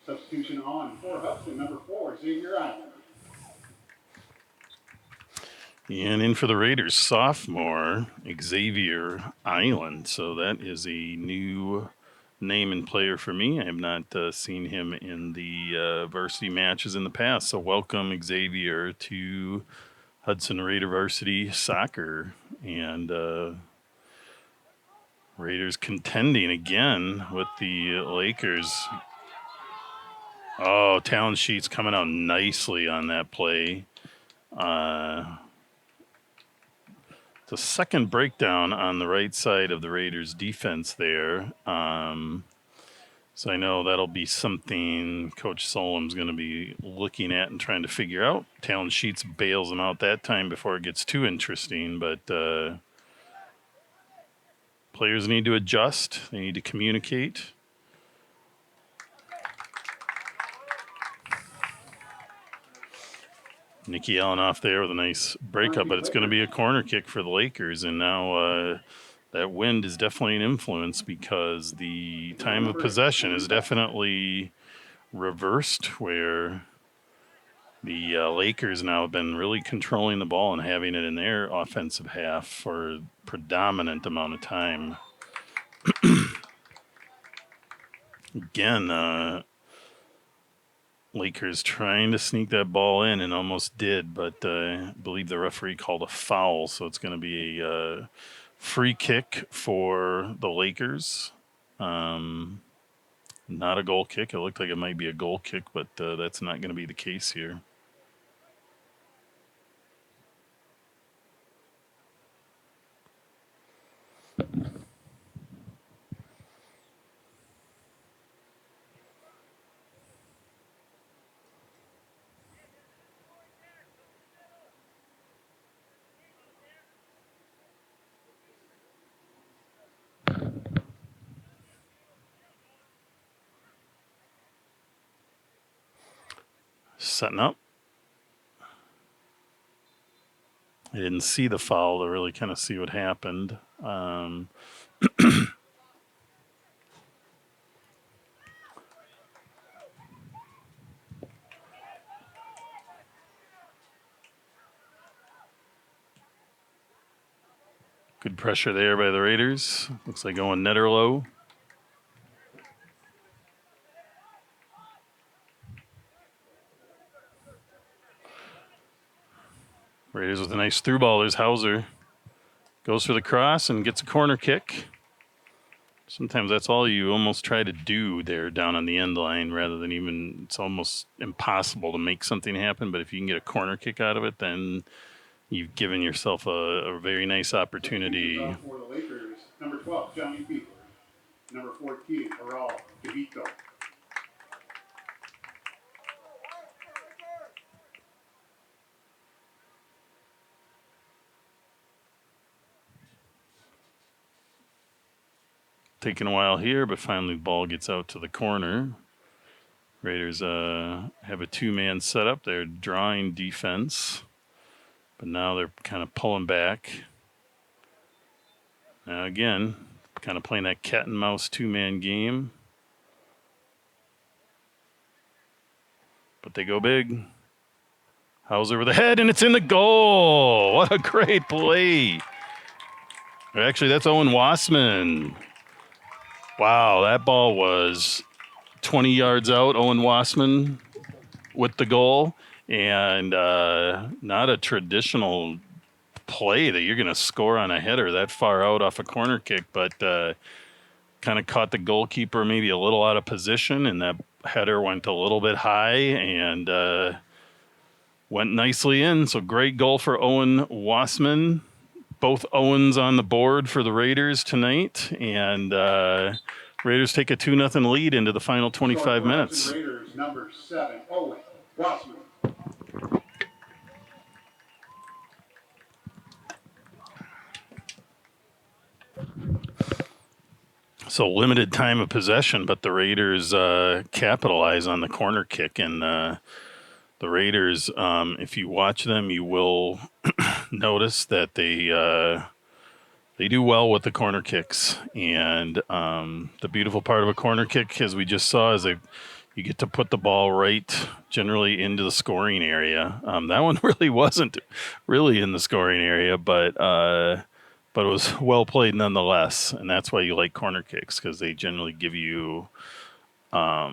S2: Substitution on for Hudson, number 4, Xavier Island.
S1: And in for the Raiders, sophomore Xavier Island. So that is a new name and player for me. I have not seen him in the varsity matches in the past. So welcome, Xavier, to Hudson Raider varsity soccer. And Raiders contending again with the Lakers. Oh, Talon Sheets coming out nicely on that play. The second breakdown on the right side of the Raiders defense there. So I know that'll be something Coach Solom's going to be looking at and trying to figure out. Talent Sheets bails them out that time before it gets too interesting, but players need to adjust. They need to communicate. Nikki Allen off there with a nice breakup, but it's going to be a corner kick for the Lakers. And now that wind is definitely an influence because the time of possession is definitely reversed, where the Lakers now have been really controlling the ball and having it in their offensive half for a predominant amount of time. Again, Lakers trying to sneak that ball in and almost did, but I believe the referee called a foul, so it's going to be a free kick for the Lakers. Not a goal kick. It looked like it might be a goal kick, but that's not going to be the case here. Setting up. I didn't see the foul to really kind of see what happened. Good pressure there by the Raiders. Looks like going net or low. Raiders with a nice through ball. There's Hauser. Goes for the cross and gets a corner kick. Sometimes that's all you almost try to do there down on the end line rather than even, it's almost impossible to make something happen. But if you can get a corner kick out of it, then you've given yourself a very nice opportunity.
S2: For the Lakers, number 12, Johnny Fiedler. Number 14, Haral Kavito.
S1: Taking a while here, but finally the ball gets out to the corner. Raiders have a two-man setup. They're drawing defense, but now they're kind of pulling back. Now again, kind of playing that cat and mouse two-man game. But they go big. Hauser with a head, and it's in the goal. What a great play. Actually, that's Owen Wassman. Wow, that ball was 20 yards out. Owen Wassman with the goal. And not a traditional play that you're going to score on a header that far out off a corner kick, but kind of caught the goalkeeper maybe a little out of position, and that header went a little bit high and went nicely in. So great goal for Owen Wassman. Both Owens on the board for the Raiders tonight, and Raiders take a 2-0 lead into the final 25 minutes.
S2: Raiders, number 7, Owen Wassman.
S1: So limited time of possession, but the Raiders capitalize on the corner kick. And the Raiders, if you watch them, you will notice that they do well with the corner kicks. And the beautiful part of a corner kick, as we just saw, is you get to put the ball right generally into the scoring area. That one really wasn't really in the scoring area, but it was well played nonetheless. And that's why you like corner kicks, because they generally give you a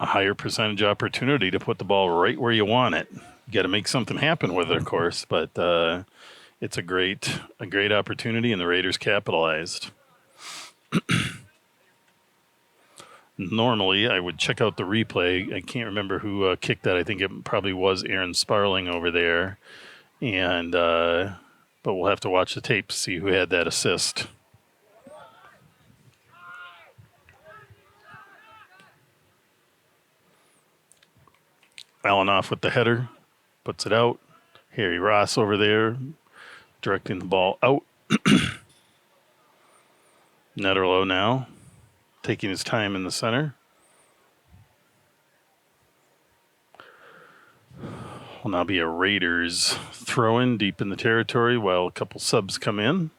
S1: higher percentage opportunity to put the ball right where you want it. You got to make something happen with it, of course, but it's a great opportunity, and the Raiders capitalized. Normally, I would check out the replay. I can't remember who kicked that. I think it probably was Aaron Sparling over there, and but we'll have to watch the tape to see who had that assist. Allen off with the header, puts it out. Harry Ross over there, directing the ball out. Netterlow now, taking his time in the center. Will now be a Raiders throw-in deep in the territory while a couple subs come in.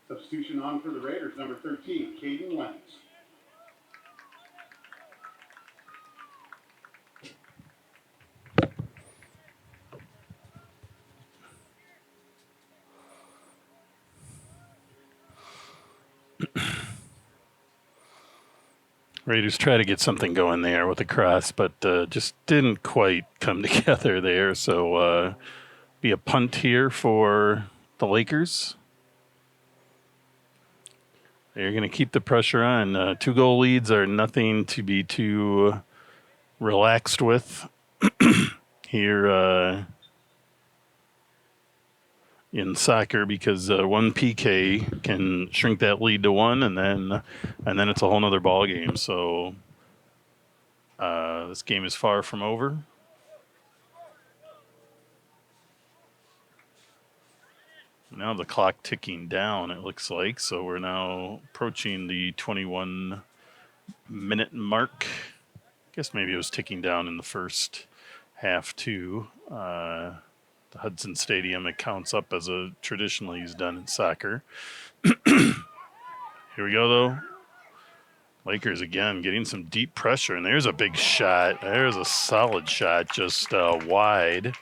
S2: Substitution on for the Raiders, number 13, Caden Lenz.
S1: Raiders try to get something going there with a cross, but just didn't quite come together there. So be a punt here for the Lakers. They're going to keep the pressure on. 2-goal leads are nothing to be too relaxed with here in soccer, because one PK can shrink that lead to one, and then it's a whole nother ball game. So this game is far from over. Now the clock ticking down, it looks like. So we're now approaching the 21-minute mark. I guess maybe it was ticking down in the first half too. The Hudson Stadium, it counts up as a traditionally is done in soccer. Here we go, though. Lakers again getting some deep pressure, and there's a big shot. There's a solid shot, just wide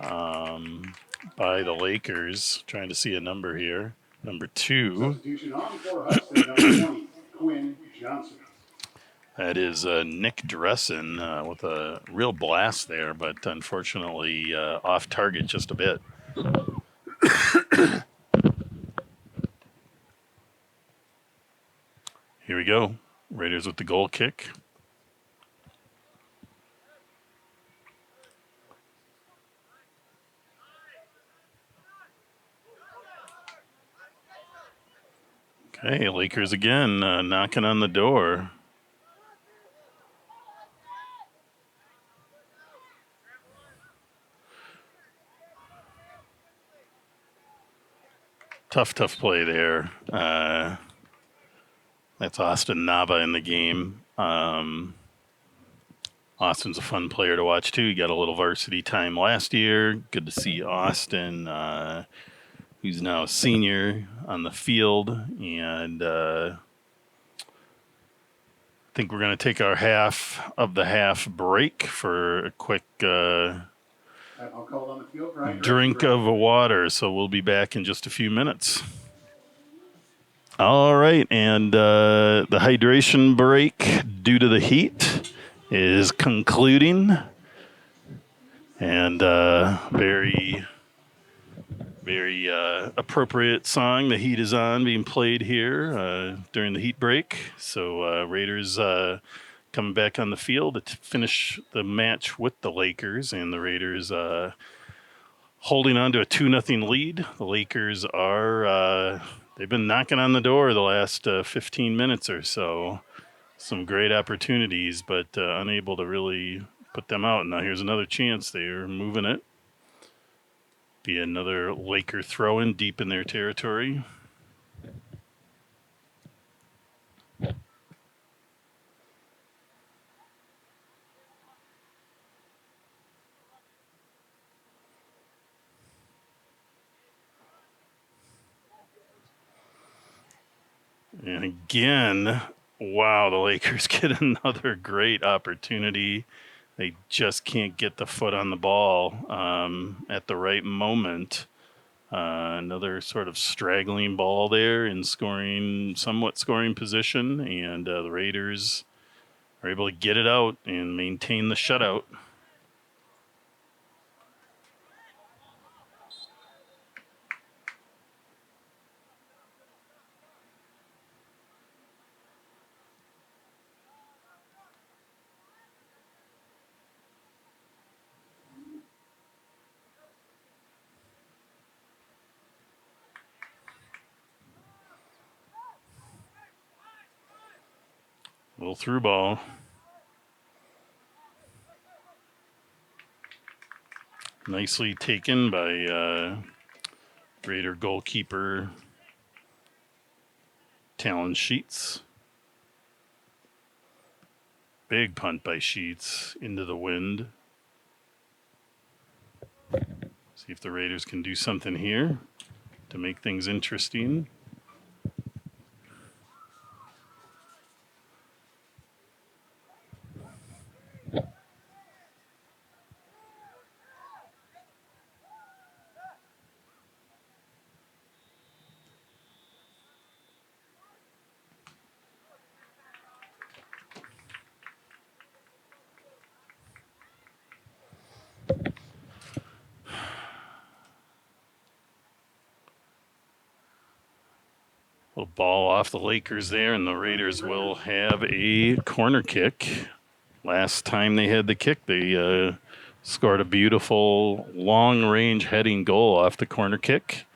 S1: by the Lakers. Trying to see a number here. Number 2.
S2: Substitution on for Hudson, number 20, Quinn Johnson.
S1: That is Nick Dressen with a real blast there, but unfortunately off target just a bit. Here we go. Raiders with the goal kick. Okay, Lakers again knocking on the door. Tough play there. That's Austin Nava in the game. Austin's a fun player to watch, too. He got a little varsity time last year. Good to see Austin, who's now a senior, on the field. And I think we're going to take our half of the half break for a quick
S2: I'll call on the field, right?
S1: drink of water. So we'll be back in just a few minutes. All right, and the hydration break due to the heat is concluding, and very appropriate song. The heat is on, being played here during the heat break. So Raiders coming back on the field to finish the match with the Lakers, and the Raiders holding on to a 2-0 lead. The Lakers are they've been knocking on the door the last 15 minutes or so. Some great opportunities, but unable to really put them out. Now here's another chance. They're moving it. Be another Laker throw-in deep in their territory. And again, wow, the Lakers get another great opportunity. They just can't get the foot on the ball at the right moment. Another sort of straggling ball there in somewhat scoring position, and the Raiders are able to get it out and maintain the shutout. Little through ball. Nicely taken by Raider goalkeeper Talon Sheets. Big punt by Sheets into the wind. See if the Raiders can do something here to make things interesting. Little ball off the Lakers there, and the Raiders will have a corner kick. Last time they had the kick, they scored a beautiful long-range heading goal off the corner kick.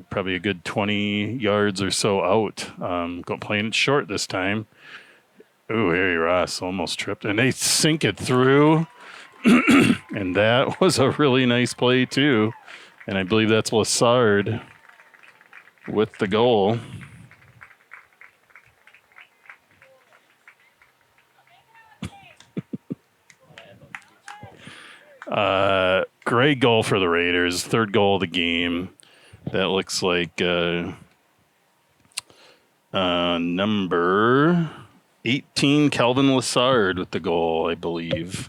S1: Probably a good 20 yards or so out. Playing it short this time. Ooh, Harry Ross almost tripped. And they sink it through. And that was a really nice play, too. And I believe that's Lassard with the goal. Great goal for the Raiders. Third goal of the game. That looks like number 18, Calvin Lassard with the goal, I believe.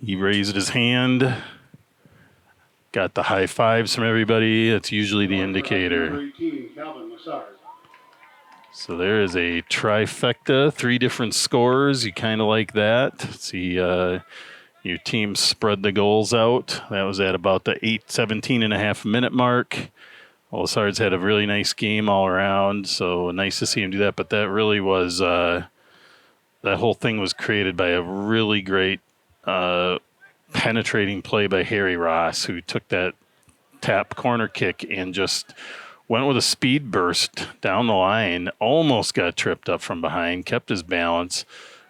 S1: He raised his hand. Got the high fives from everybody. That's usually the indicator.
S2: Number 18, Calvin Lassard.
S1: So there is a trifecta, 3 different scores. You kind of like that. See, your team spread the goals out. That was at about the 17.5 minute mark. Lassard's had a really nice game all around, so nice to see him do that. But that really was, that whole thing was created by a really great penetrating play by Harry Ross, who took that tap corner kick and just went with a speed burst down the line, almost got tripped up from behind, kept his balance,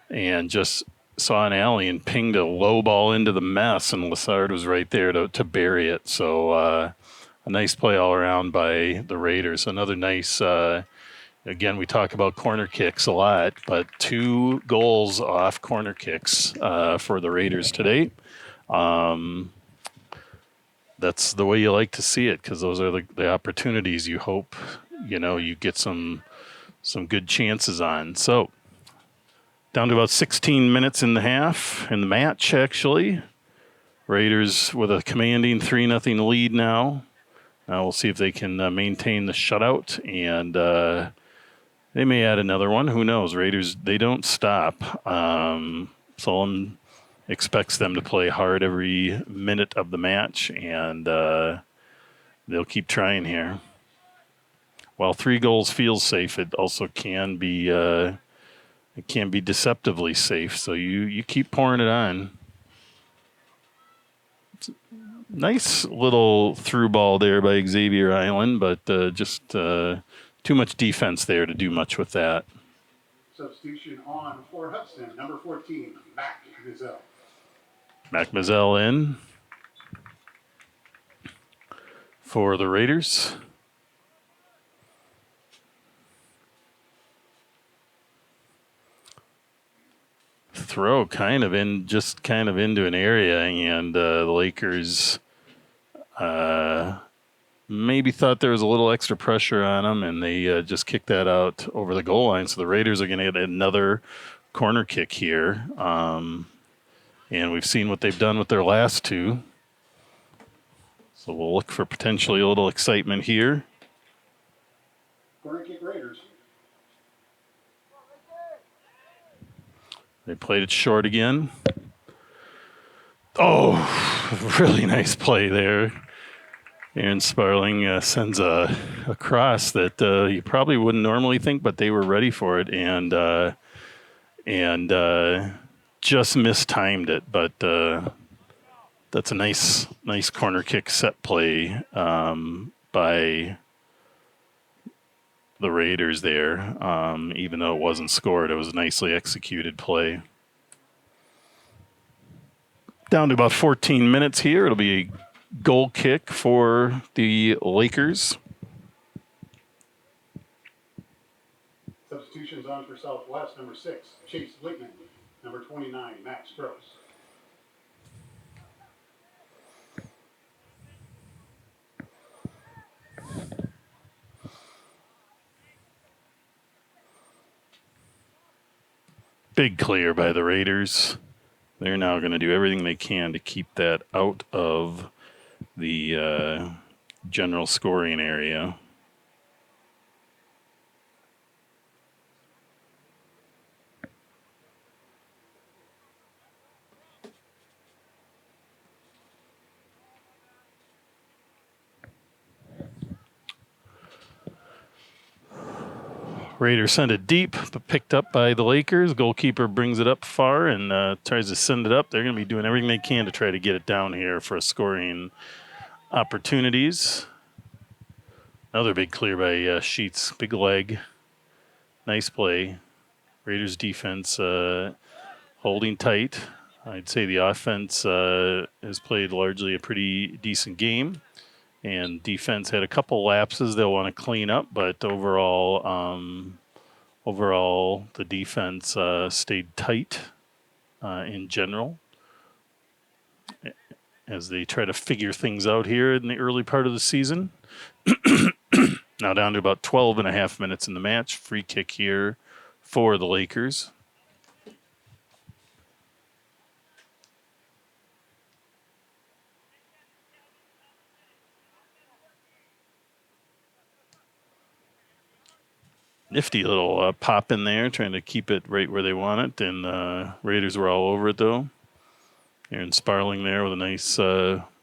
S1: and just saw an alley and pinged a low ball into the mess, and Lassard was right there to bury it. So a nice play all around by the Raiders. Another nice, again, we talk about corner kicks a lot, but 2 goals off corner kicks for the Raiders today. That's the way you like to see it, because those are the opportunities you hope, you get some good chances on. So down to about 16 minutes in the half in the match, actually. Raiders with a commanding 3-0 lead now. Now we'll see if they can maintain the shutout, and they may add another one. Who knows? Raiders, they don't stop. Solon expects them to play hard every minute of the match, and they'll keep trying here. While 3 goals feels safe, it also can be deceptively safe. So you keep pouring it on. Nice little through ball there by Xavier Island, but just too much defense there to do much with that.
S2: Substitution on for Hudson, number 14, Mac Mizell.
S1: Mac Mizell in for the Raiders. Throw kind of into an area, and the Lakers maybe thought there was a little extra pressure on them, and they just kicked that out over the goal line. So the Raiders are going to get another corner kick here. And we've seen what they've done with their last 2. So we'll look for potentially a little excitement here.
S2: Corner kick Raiders.
S1: They played it short again. Oh, really nice play there. Aaron Sparling sends a cross that you probably wouldn't normally think, but they were ready for it, and just mistimed it. But that's a nice corner kick set play by the Raiders there. Even though it wasn't scored, it was a nicely executed play. Down to about 14 minutes here. It'll be a goal kick for the Lakers.
S2: Substitutions on for Southwest. Number 6, Chase Lichtman. Number 29, Max Gross.
S1: Big clear by the Raiders. They're now going to do everything they can to keep that out of the general scoring area. Raiders send it deep, but picked up by the Lakers. Goalkeeper brings it up far and tries to send it up. They're going to be doing everything they can to try to get it down here for scoring opportunities. Another big clear by Sheets. Big leg. Nice play. Raiders defense holding tight. I'd say the offense has played largely a pretty decent game. And defense had a couple lapses they'll want to clean up, but overall, the defense stayed tight in general as they try to figure things out here in the early part of the season. Now down to about 12 and a half minutes in the match. Free kick here for the Lakers. Nifty little pop in there, trying to keep it right where they want it. And Raiders were all over it, though. Aaron Sparling there with a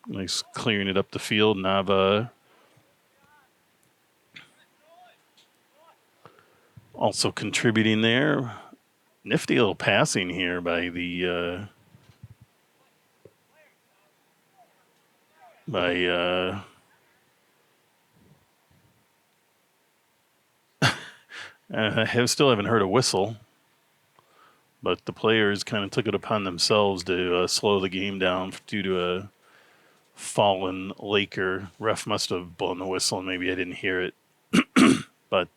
S1: nice clearing it up the field. Nava also contributing there. Nifty little passing here by the I still haven't heard a whistle, but the players kind of took it upon themselves to slow the game down due to a fallen Laker. Ref must have blown the whistle, and maybe I didn't hear it. But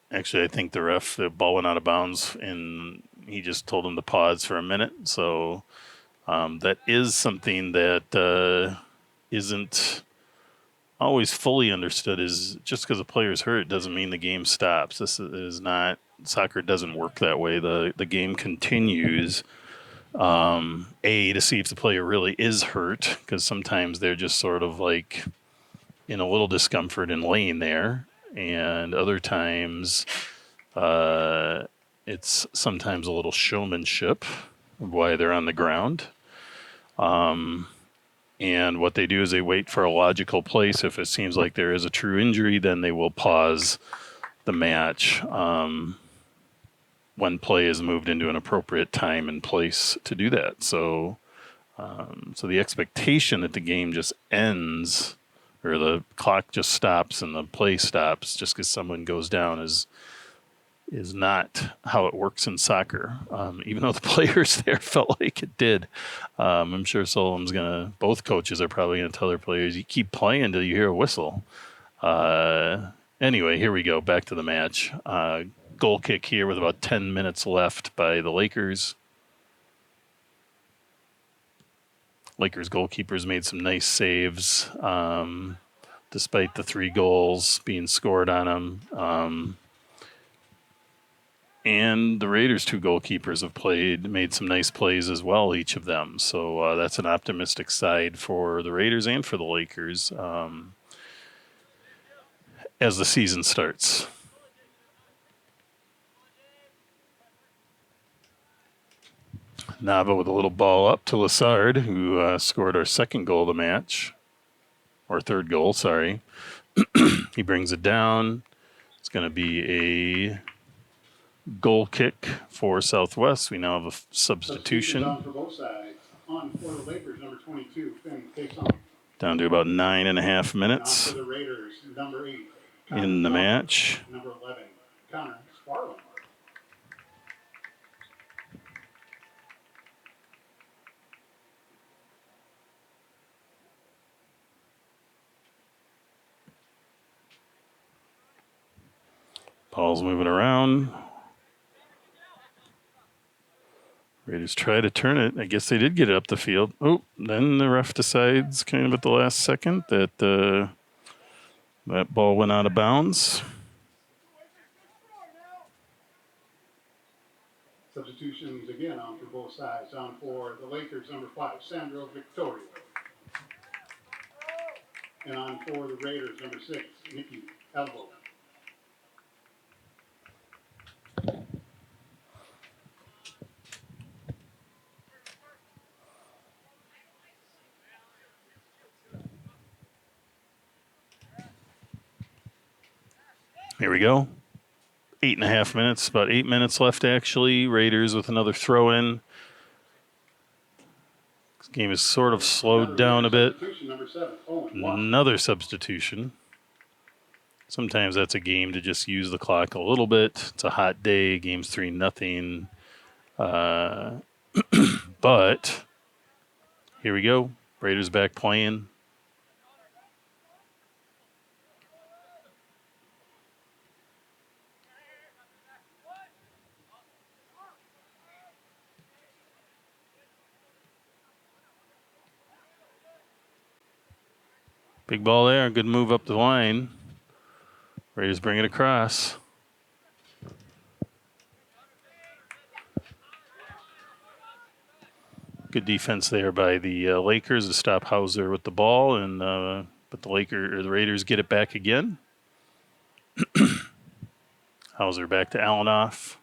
S1: actually, I think the ball went out of bounds, and he just told him to pause for a minute. So that is something that isn't always fully understood. Is just because a player's hurt doesn't mean the game stops. This is not, soccer doesn't work that way. The game continues. To see if the player really is hurt, because sometimes they're just sort of like in a little discomfort and laying there, and other times it's sometimes a little showmanship of why they're on the ground. And what they do is they wait for a logical place. If it seems like there is a true injury, then they will pause the match when play is moved into an appropriate time and place to do that. So the expectation that the game just ends or the clock just stops and the play stops just because someone goes down is not how it works in soccer. Even though the players there felt like it did. I'm sure both coaches are probably going to tell their players, you keep playing until you hear a whistle. Anyway, here we go. Back to the match. Goal kick here with about 10 minutes left by the Lakers. Lakers goalkeepers made some nice saves despite the 3 goals being scored on them. And the Raiders' 2 goalkeepers have made some nice plays as well, each of them. So that's an optimistic side for the Raiders and for the Lakers as the season starts. Nava with a little ball up to Lassard, who scored our second goal of the match. Or third goal, sorry. He brings it down. It's going to be a goal kick for Southwest. We now have a substitution.
S2: On for both sides. On for the Lakers, number 22, Finn Faison.
S1: Down to about 9.5
S2: And on
S1: minutes
S2: for the Raiders, number 8.
S1: in the match.
S2: Number 11, Connor Sparling.
S1: Ball's moving around. Raiders try to turn it. I guess they did get it up the field. Oh, then the ref decides kind of at the last second that that ball went out of bounds.
S2: Substitutions again on for both sides. On for the Lakers, number 5, Sandro Victoria. And on for the Raiders, number 6, Nikki Elbow.
S1: Here we go. 8.5 minutes, about 8 minutes left actually. Raiders with another throw in. This game is sort of slowed down a bit.
S2: Number 7,
S1: Another substitution. Sometimes that's a game to just use the clock a little bit. It's a hot day. Game's 3-0. But here we go. Raiders back playing. Big ball there. Good move up the line. Raiders bring it across. Good defense there by the Lakers to stop Hauser with the ball, and but the Raiders get it back again. Hauser back to Alanoff.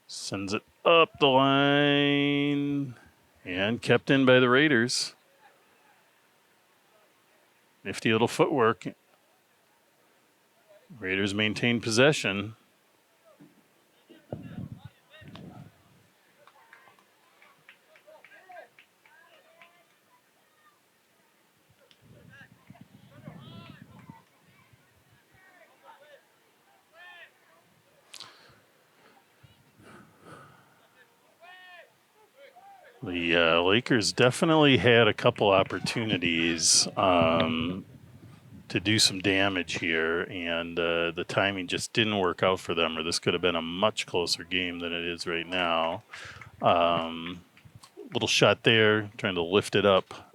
S1: Sends it up the line and kept in by the Raiders. Nifty little footwork. Raiders maintain possession. The Lakers definitely had a couple opportunities to do some damage here, and the timing just didn't work out for them, or this could have been a much closer game than it is right now. Little shot there, trying to lift it up.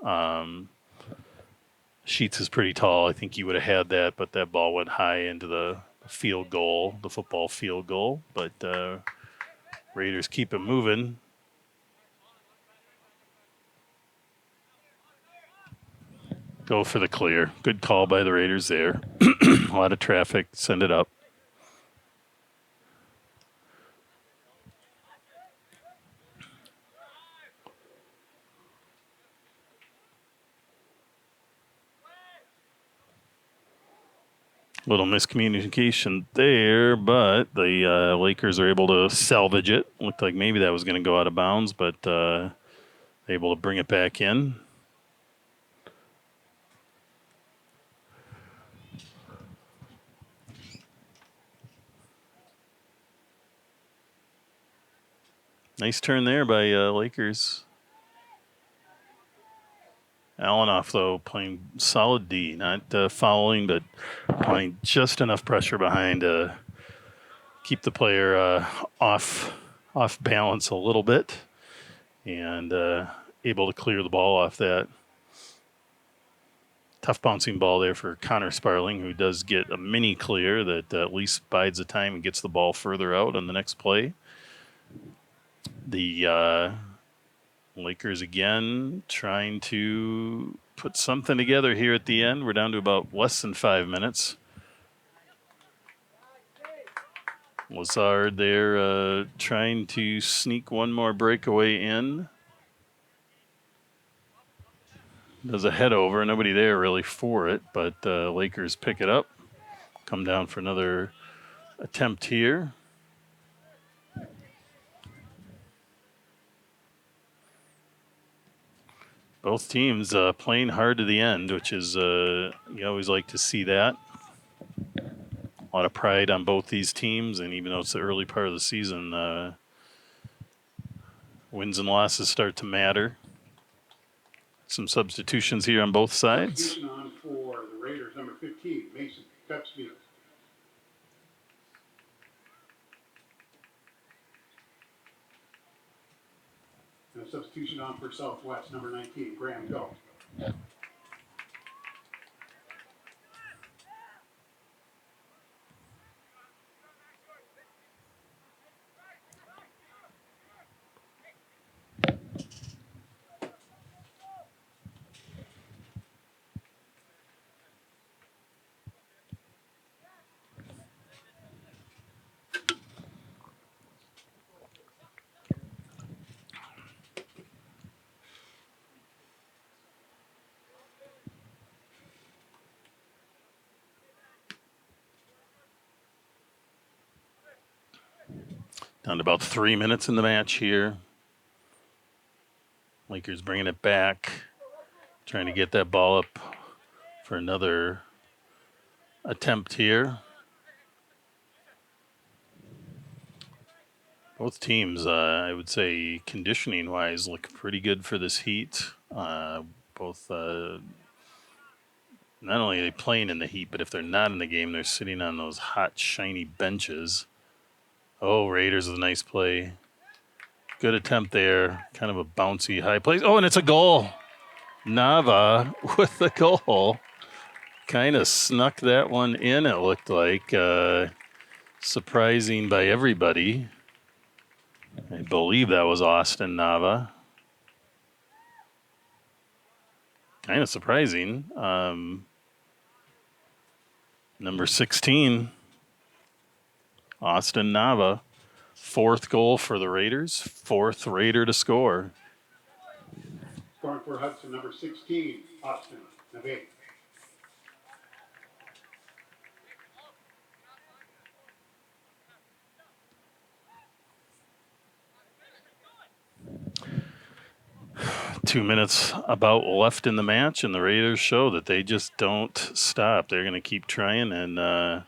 S1: Sheets is pretty tall. I think he would have had that, but that ball went high into the field goal, the football field goal. But Raiders keep it moving. Go for the clear. Good call by the Raiders there. A lot of traffic. Send it up. Little miscommunication there, but the Lakers are able to salvage it. Looked like maybe that was going to go out of bounds, but able to bring it back in. Nice turn there by Lakers. Alanoff, though, playing solid D, not fouling, but applying just enough pressure behind to keep the player off balance a little bit, and able to clear the ball off that. Tough bouncing ball there for Connor Sparling, who does get a mini clear that at least bides the time and gets the ball further out on the next play. The Lakers again trying to put something together here at the end. We're down to about less than 5 minutes. Lazard there trying to sneak one more breakaway in. Does a head over. Nobody there really for it, but Lakers pick it up. Come down for another attempt here. Both teams playing hard to the end, which is you always like to see that. A lot of pride on both these teams, and even though it's the early part of the season, wins and losses start to matter. Some substitutions here on both sides.
S2: Substitution on for the Raiders, number 15, Mason Cupsfield. And a substitution on for Southwest, number 19, Graham Go.
S1: Down to about 3 minutes in the match here. Lakers bringing it back, trying to get that ball up for another attempt here. Both teams, I would say, conditioning-wise, look pretty good for this heat. Both, not only are they playing in the heat, but if they're not in the game, they're sitting on those hot, shiny benches. Oh, Raiders with a nice play. Good attempt there. Kind of a bouncy high play. Oh, and it's a goal. Nava with the goal. Kind of snuck that one in, it looked like. Surprising by everybody. I believe that was Austin Nava. Kind of surprising. Number 16, Austin Nava. 4th goal for the Raiders. 4th Raider to score.
S2: Scoring for Hudson, number 16, Austin Nave.
S1: Two minutes about left in the match, and the Raiders show that they just don't stop. They're going to keep trying, and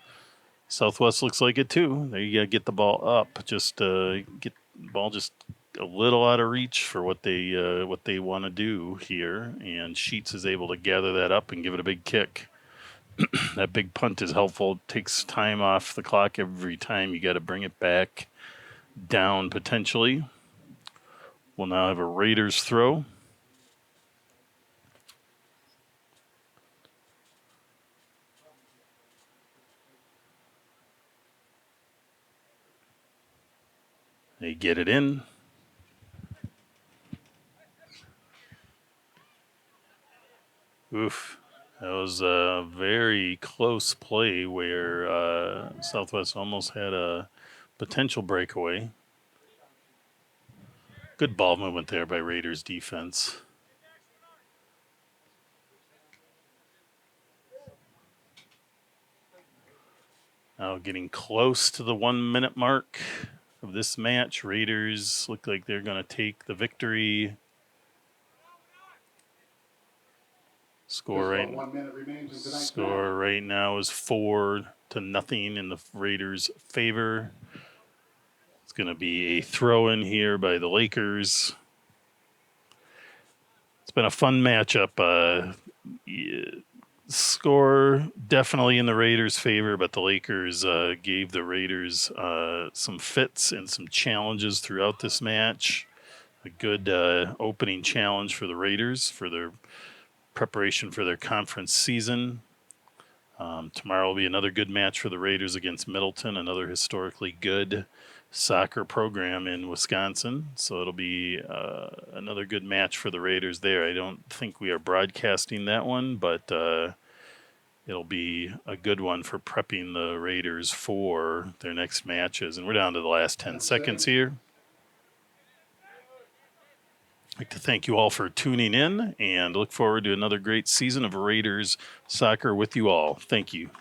S1: Southwest looks like it too. They got to get the ball up, just get the ball just a little out of reach for what they want to do here. And Sheets is able to gather that up and give it a big kick. That big punt is helpful. It takes time off the clock every time. You got to bring it back down potentially. We'll now have a Raiders throw. They get it in. Oof. That was a very close play where Southwest almost had a potential breakaway. Good ball movement there by Raiders defense. Now getting close to the 1 minute mark of this match. Raiders look like they're going to take the victory. Score right now is 4-0 in the Raiders' favor. It's going to be a throw in here by the Lakers. It's been a fun matchup. Score definitely in the Raiders' favor, but the Lakers gave the Raiders some fits and some challenges throughout this match. A good opening challenge for the Raiders for their preparation for their conference season. Tomorrow will be another good match for the Raiders against Middleton, another historically good soccer program in Wisconsin. So it'll be another good match for the Raiders there. I don't think we are broadcasting that one, but it'll be a good one for prepping the Raiders for their next matches. And we're down to the last 10 seconds here. I'd like to thank you all for tuning in and look forward to another great season of Raiders soccer with you all. Thank you.